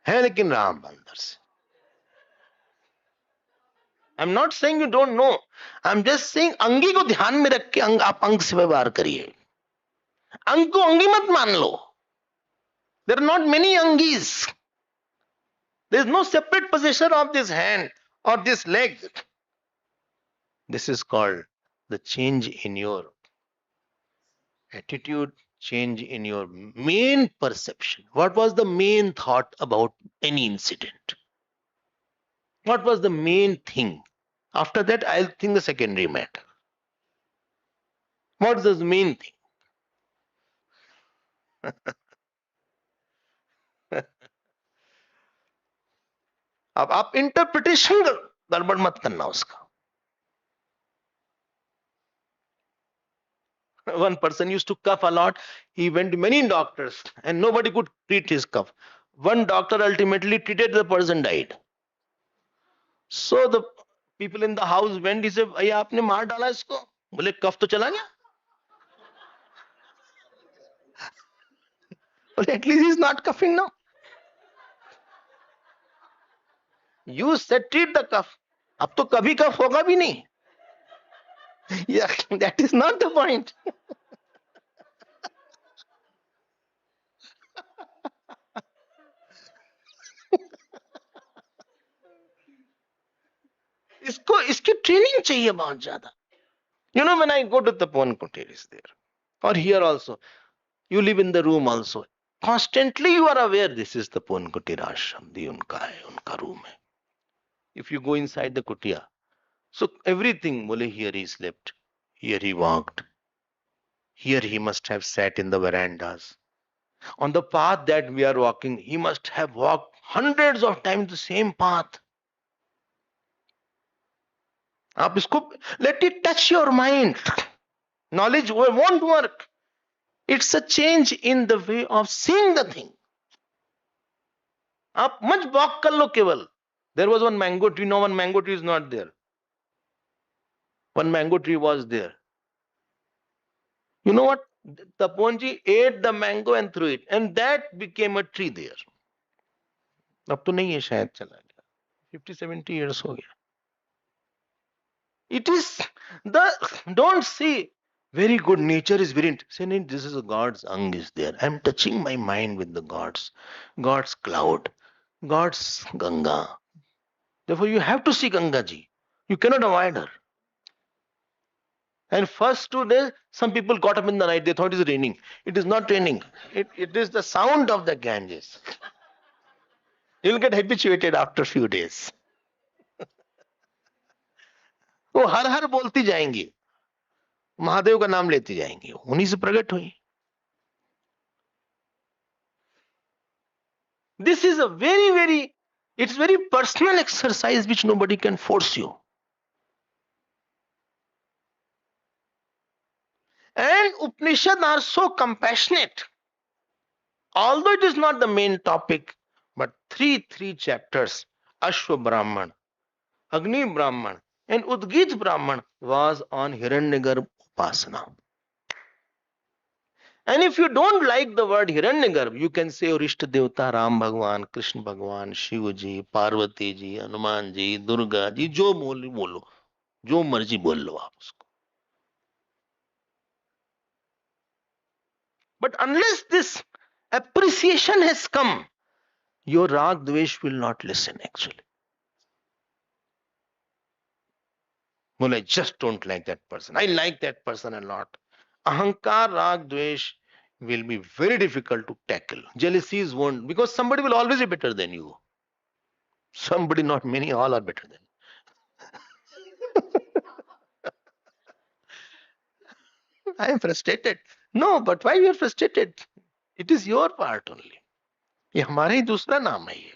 Speaker 1: है लेकिन राम अंदर से. I'm not saying you don't know. I'm just saying अंगी को ध्यान में रख के आप अंग से व्यवहार करिए. अंग को अंगी मत मान लो. There are not many angis. There is no separate possessor of this hand or this leg. This is called the change in your attitude, change in your main perception. What was the main thought about any incident? What was the main thing? After that, I'll think the secondary matter. What is the main thing? अब आप interpretation गड़बड़ मत करना उसका. One person used to cough a lot. He went to many doctors and nobody could treat his cough. One doctor ultimately treated, the person died. So the people in the house went, he said, भैया आपने मार डाला इसको. बोले कफ तो चला गया. बोले at least he's not coughing now. You said treat the cough. अब तो कभी कफ होगा भी नहीं. Yeah, that is not the point. इसकी ट्रेनिंग चाहिए बहुत ज्यादा. You know, when I go to the Tapan Kutir is there, or here also, you live in the room also. Constantly you are aware this is the Tapan Kutir ashram, the unka room hai. If you go inside the kutia, so everything, bole here he slept, here he walked, here he must have sat in the verandas. On the path that we are walking, he must have walked hundreds of times the same path. आप इसको let it touch your mind. Knowledge won't work. It's a change in the way of seeing the thing. आप मत walk कर लो केवल. There was one mango tree. No, one mango tree is not there. One mango tree was there. You know what? Taponji ate the mango and threw it, and that became a tree there. अब तो नहीं है शायद चला गया. 50-70 years हो गया. It is don't say very good nature is very. Say, "No, this is a God's ang is there. I'm touching my mind with the God's cloud, God's Ganga. Therefore, you have to see Ganga ji. You cannot avoid her. And first 2 days, some people got up in the night. They thought it is raining. It is not raining. It is the sound of the Ganges. You'll get habituated after few days. वो हर हर बोलती जाएंगी, महादेव का नाम लेती जाएंगी, उन्हीं से प्रकट हुई. This is a it's very personal exercise which nobody can force you. And Upanishads are so compassionate. Although it is not the main topic, but three chapters, Ashwa Brahman, Agni Brahman, and Udgit Brahman was on Hiranyagarbha Upasana. And if you don't like the word Hiranyagarbha, you can say Rishta Devta, Ram Bhagwan, Krishna Bhagwan, Shiva ji, Parvati ji, Hanuman ji, Durga ji, जो बोलो, जो मर्जी बोल लो आप उसको. But unless this appreciation has come, your rag dvesh will not listen actually. Well, I just don't like that person. I like that person a lot. Ahankar, rag, dvesh will be very difficult to tackle. Jealousies won't, because somebody will always be better than you. Somebody, not many, all are better than you. I am frustrated. No, but why you are frustrated? It is your part only. ये हमारा ही दूसरा नाम है ये.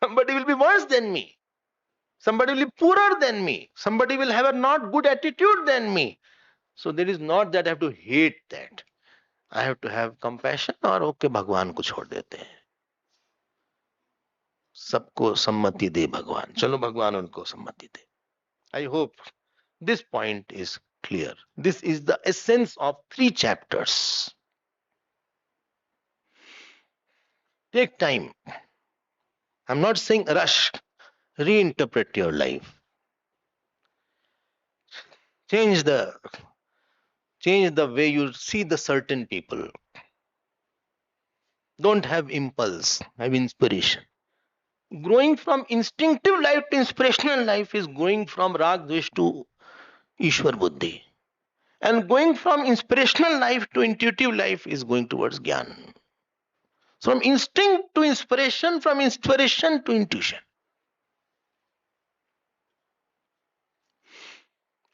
Speaker 1: Somebody will be worse than me. Somebody will be poorer than me. Somebody will have a not good attitude than me. So there is not that I have to hate that. I have to have compassion और okay भगवान को छोड़ देते हैं. सबको सम्मति दे भगवान. चलो भगवान उनको सम्मति दे. I hope this point is clear. This is the essence of 3 chapters. Take time. I'm not saying rush. Reinterpret your life. Change the way you see the certain people. Don't have impulse, have inspiration. Growing from instinctive life to inspirational life is going from rag dvesh to Ishwar buddhi. And going from inspirational life to intuitive life is going towards Gyan. From instinct to inspiration, from inspiration to intuition.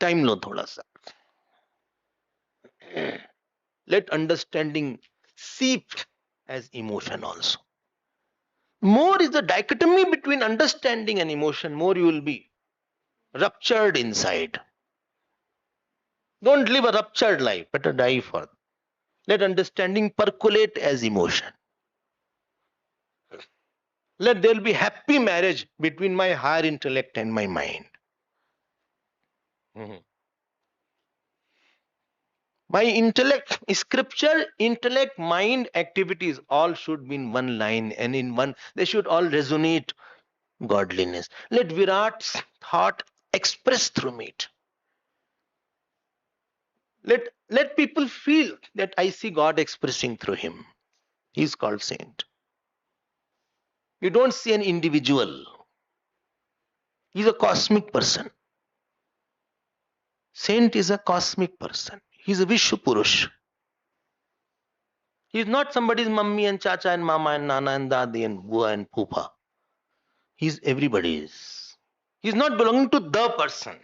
Speaker 1: Time lo thoda sa. Let understanding seep as emotion also. More is the dichotomy between understanding and emotion, more you will be ruptured inside. Don't live a ruptured life, better die for it. Let understanding percolate as emotion. Let there be happy marriage between my higher intellect and my mind. My intellect, scripture, intellect, mind, activities all should be in one line and in one, they should all resonate godliness. Let Virat's thought express through it. Let people feel that I see God expressing through him. He is called saint. You don't see an individual. He is a cosmic person. Saint is a cosmic person. He is a Vishwa Purusha. He is not somebody's mummy and chacha and mama and nana and dadi and bua and pupa. He is everybody's. He is not belonging to the person.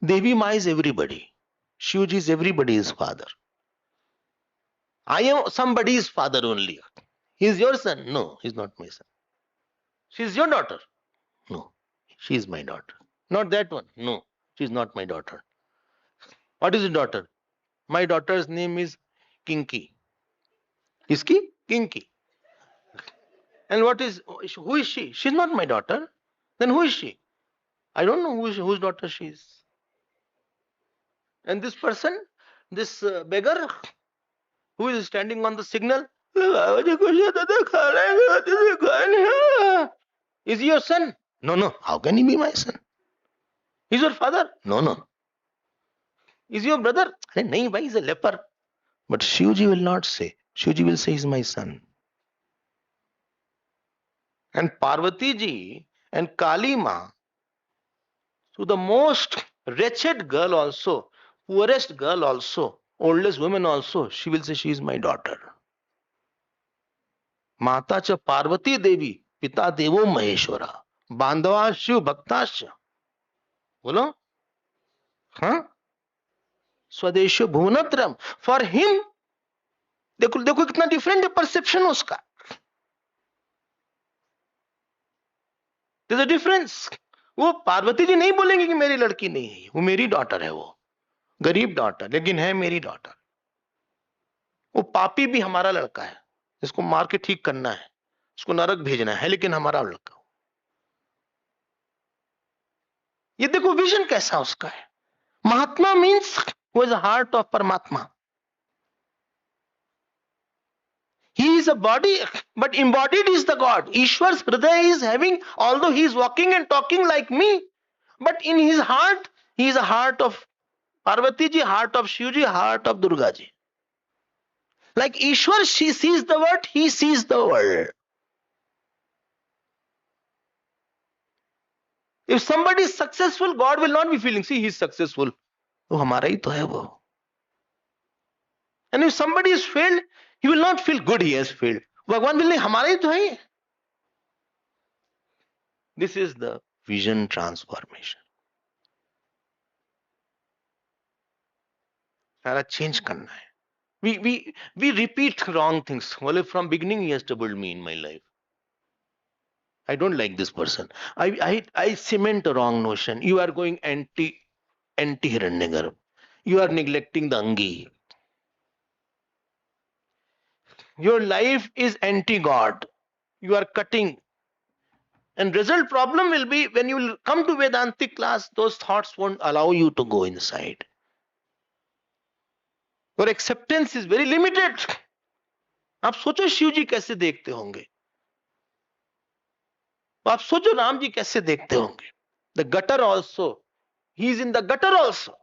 Speaker 1: Devi Ma is everybody. Shivaji is everybody's father. I am somebody's father only. He is your son? No, he is not my son. She is your daughter? No, she is my daughter. Not that one? No, she is not my daughter. What is your daughter? My daughter's name is Kinky. Iski? Kinky. And who is she? She is not my daughter. Then who is she? I don't know whose daughter she is. And this person, this beggar who is standing on the signal, is he your son? No, no. How can he be my son? He's your father? No, no. Is your brother? No, why he's a leper? But Shivji will not say. Shivji will say he's my son. And Parvati ji and Kali Ma, to the most wretched girl also, poorest girl also, oldest woman also, she will say she is my daughter. Mata cha Parvati Devi, Pita Devo Maheshwara, Bandhava Shiv Bhaktasya. बोलो हाँ स्वदेश भुवनत्रम for him देखो देखो कितना different है perception उसका There's a difference. वो पार्वती जी नहीं बोलेंगे कि मेरी लड़की नहीं है वो मेरी डॉटर है वो गरीब डॉटर लेकिन है मेरी डॉटर वो पापी भी हमारा लड़का है इसको मार के ठीक करना है उसको नरक भेजना है लेकिन हमारा लड़का ये देखो विजन कैसा उसका है mahatma means who is the heart of paramatma He is a body, but embodied is the God. Ishwar's Hridaya is having, although he is walking and talking like me, but in his heart, he is a heart of Parvati ji, heart of Shiv ji, heart of Durga ji. Like Ishwar, she sees the world, he sees the world. If somebody is successful, God will not be feeling, see, he is successful. तो हमारा ही तो है वो. And if somebody is failed, he will not feel good he has failed. भगवान will नहीं हमारा ही तो है ये. This is the vision transformation. सारा चेंज करना है. We repeat wrong things. Well, from beginning he has troubled me in my life. I don't like this person. I cement a wrong notion. You are going anti Hiranyagarbha. You are neglecting the Angi. Your life is anti-God. You are cutting. And result problem will be when you will come to Vedantic class, those thoughts won't allow you to go inside. Your acceptance is very limited. आप सोचो शिव जी कैसे देखते होंगे आप सोचो राम जी कैसे देखते होंगे the gutter also he is in the gutter also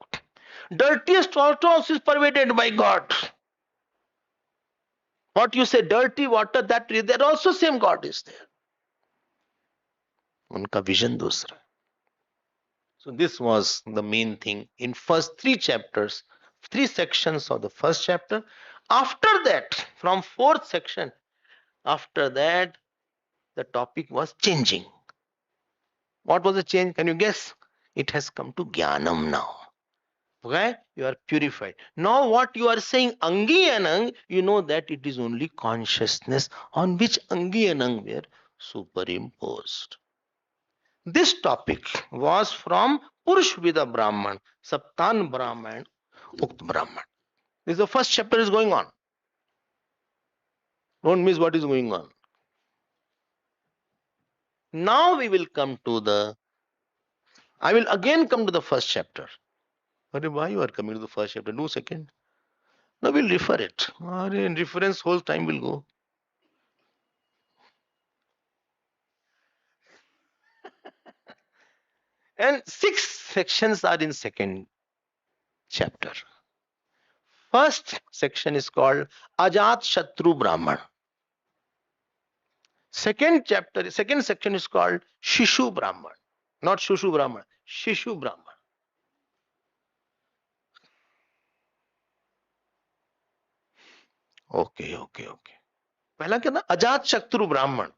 Speaker 1: dirtiest water also is pervaded by God what you say dirty water that there also same God is there उनका vision दूसरा so this was the main thing in first three sections of the first chapter after that from fourth section after that the topic was changing. What was the change? Can you guess? It has come to Jnanam now. Okay? You are purified. Now what you are saying, Angi and Ang, you know that it is only consciousness on which Angi and Ang were superimposed. This topic was from Purusha Vida Brahman, Saptan Brahman, Ukt Brahman. This is the first chapter is going on. Don't miss what is going on. Now we will come to I will again come to the first chapter. Why you are coming to the first chapter? Do second. Now we'll refer it. In reference, whole time will go. And 6 sections are in second chapter. First section is called Ajat Shatru Brahman. Second section is called Shishu Brahman. Not Shushu Brahman, Shishu Brahman. Okay. पहला क्या था अजात शत्रु ब्राह्मण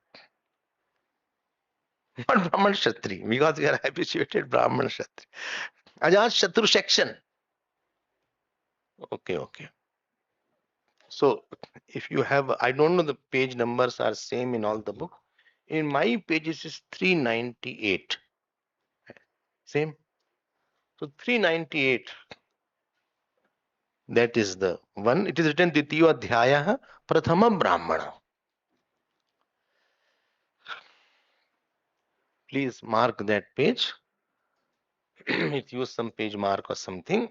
Speaker 1: not Brahman Kshatri because we are habituated Brahman Kshatri Ajat Shatru section okay so if you have I don't know the page numbers are same in all the book in my pages is 398 same so 398 that is the one it is written Ditiyo Adhyayah Prathama Brahmana. Please mark that page. It use some page mark or something.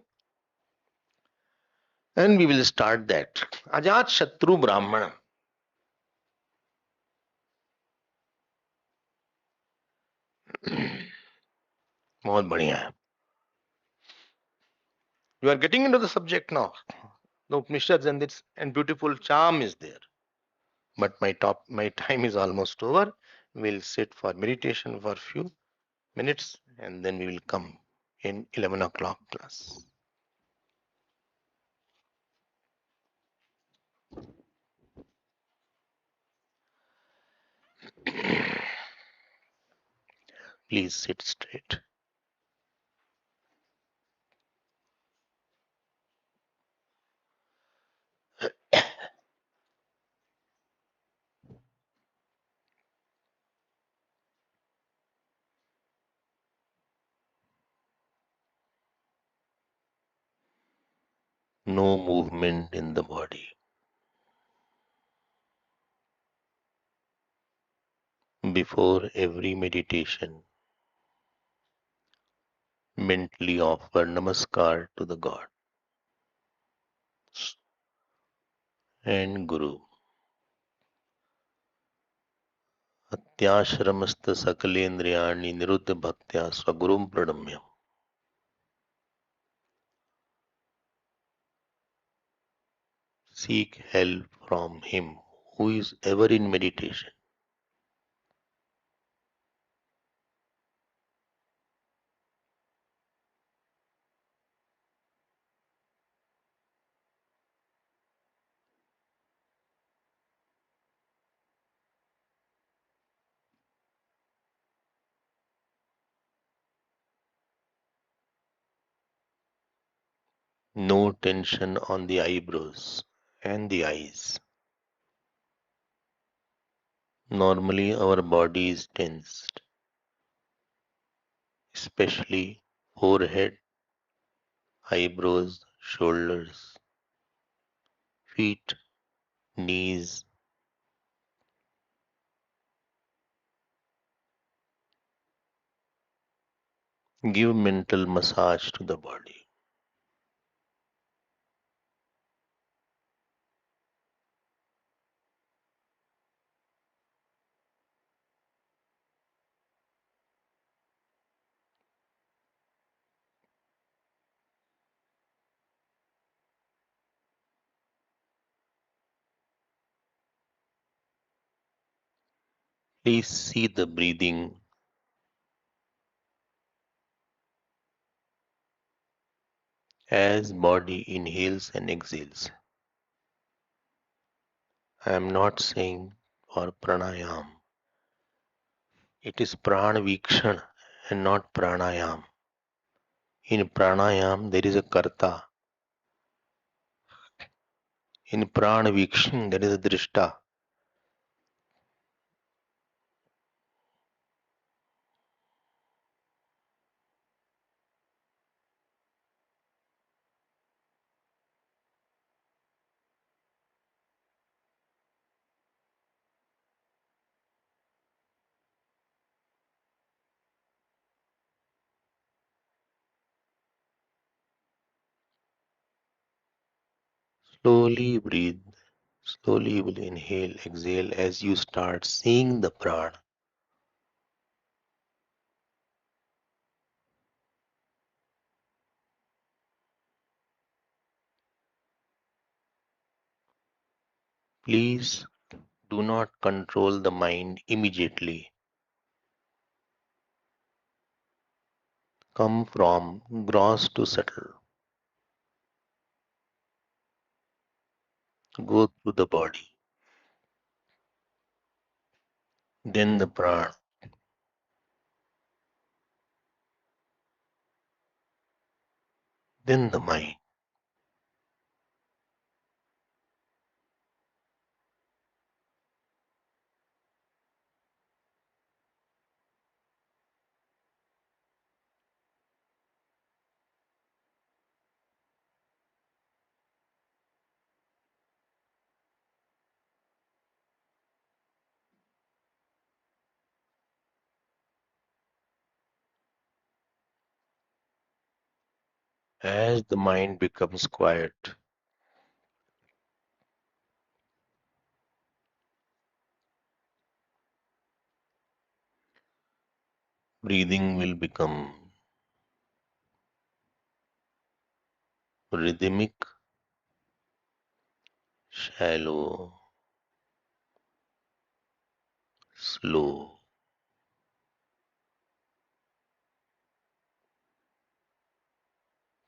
Speaker 1: And we will start that. Ajat Shatru Brahmana. बहुत बढ़िया है. You are getting into the subject now. The Upanishads and beautiful charm is there. But my time is almost over. We'll sit for meditation for a few minutes and then we will come in 11 o'clock class. Please sit straight. No movement in the body. Before every meditation, mentally offer namaskar to the gods and Guru. अत्याश्रमस्थ सकलेन्द्रियाणि निरुद्ध भक्त्या स्वगुरुं प्रणम्य. Seek help from him who is ever in meditation. No tension on the eyebrows and the eyes. Normally our body is tensed, especially forehead, eyebrows, shoulders, feet, knees. Give mental massage to the body. Please see the breathing as body inhales and exhales. I am not saying for pranayam. It is prana and not pranayam. In pranayam there is a karta. In prana there is a drishta. Slowly breathe. Slowly you will inhale, exhale as you start seeing the prana. Please do not control the mind immediately. Come from gross to subtle. Go through the body. Then the prana. Then the mind. As the mind becomes quiet, Breathing will become rhythmic, shallow, slow.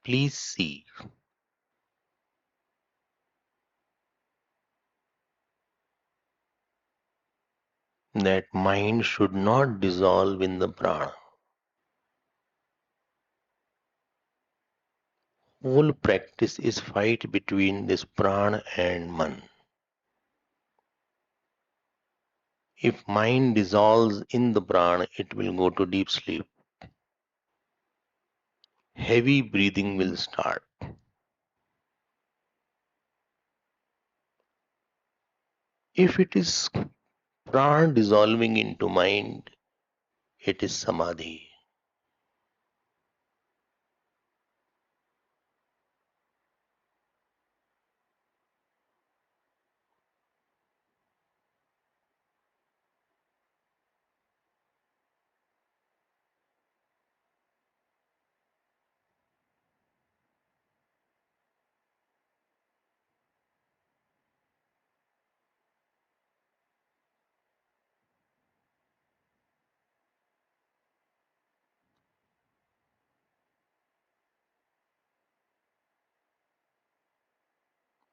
Speaker 1: Please see that mind should not dissolve in the prana. Whole practice is fight between this prana and man. If mind dissolves in the prana, it will go to deep sleep. Heavy breathing will start. If it is prana dissolving into mind, it is samadhi.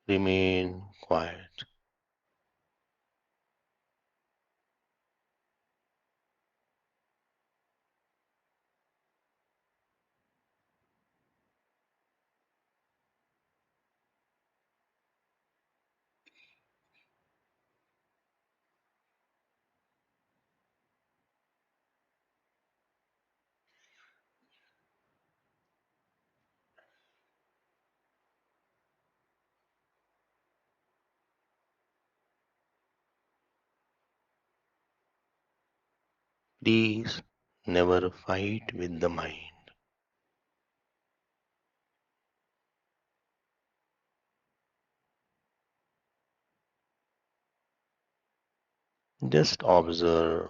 Speaker 1: Remain quiet. Please never fight with the mind. Just observe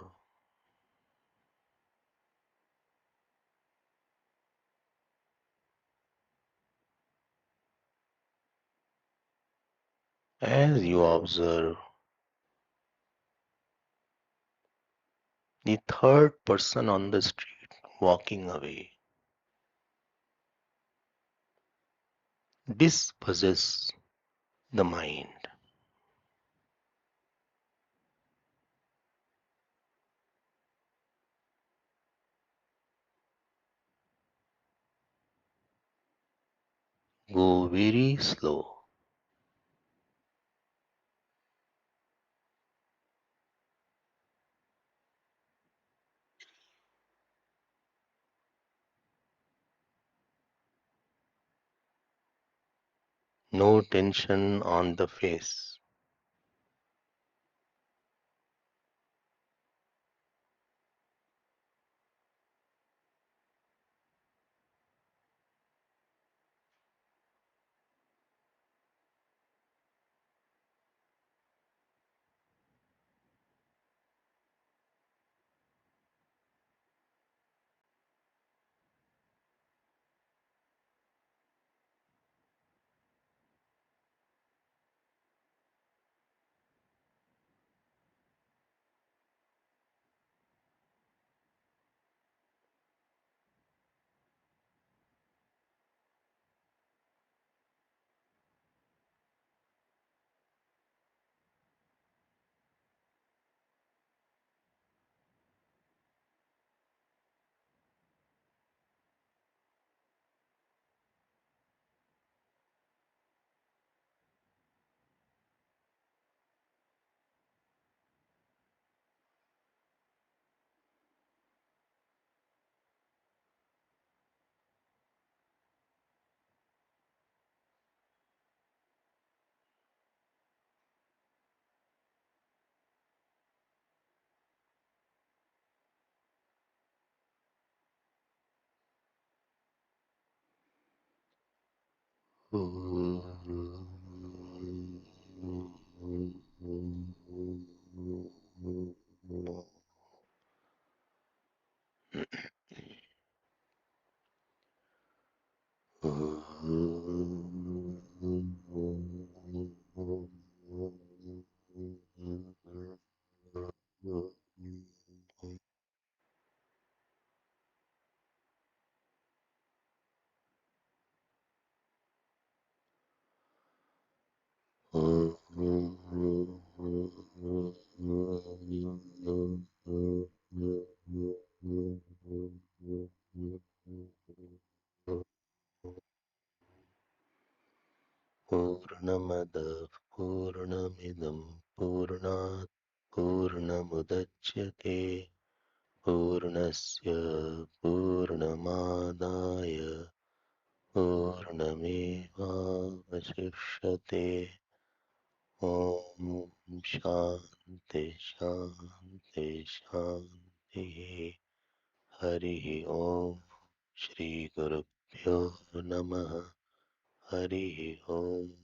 Speaker 1: as you observe the third person on the street walking away. Dispossess the mind. Go very slow. No tension on the face. पूर्णात् पूर्णमुदच्यते पूर्णस्य पूर्णमादाय पूर्णमेवावशिष्यते ॐ शान्ति शान्ति शान्तिः हरिः ॐ श्रीगुरुभ्यो नमः हरिः ॐ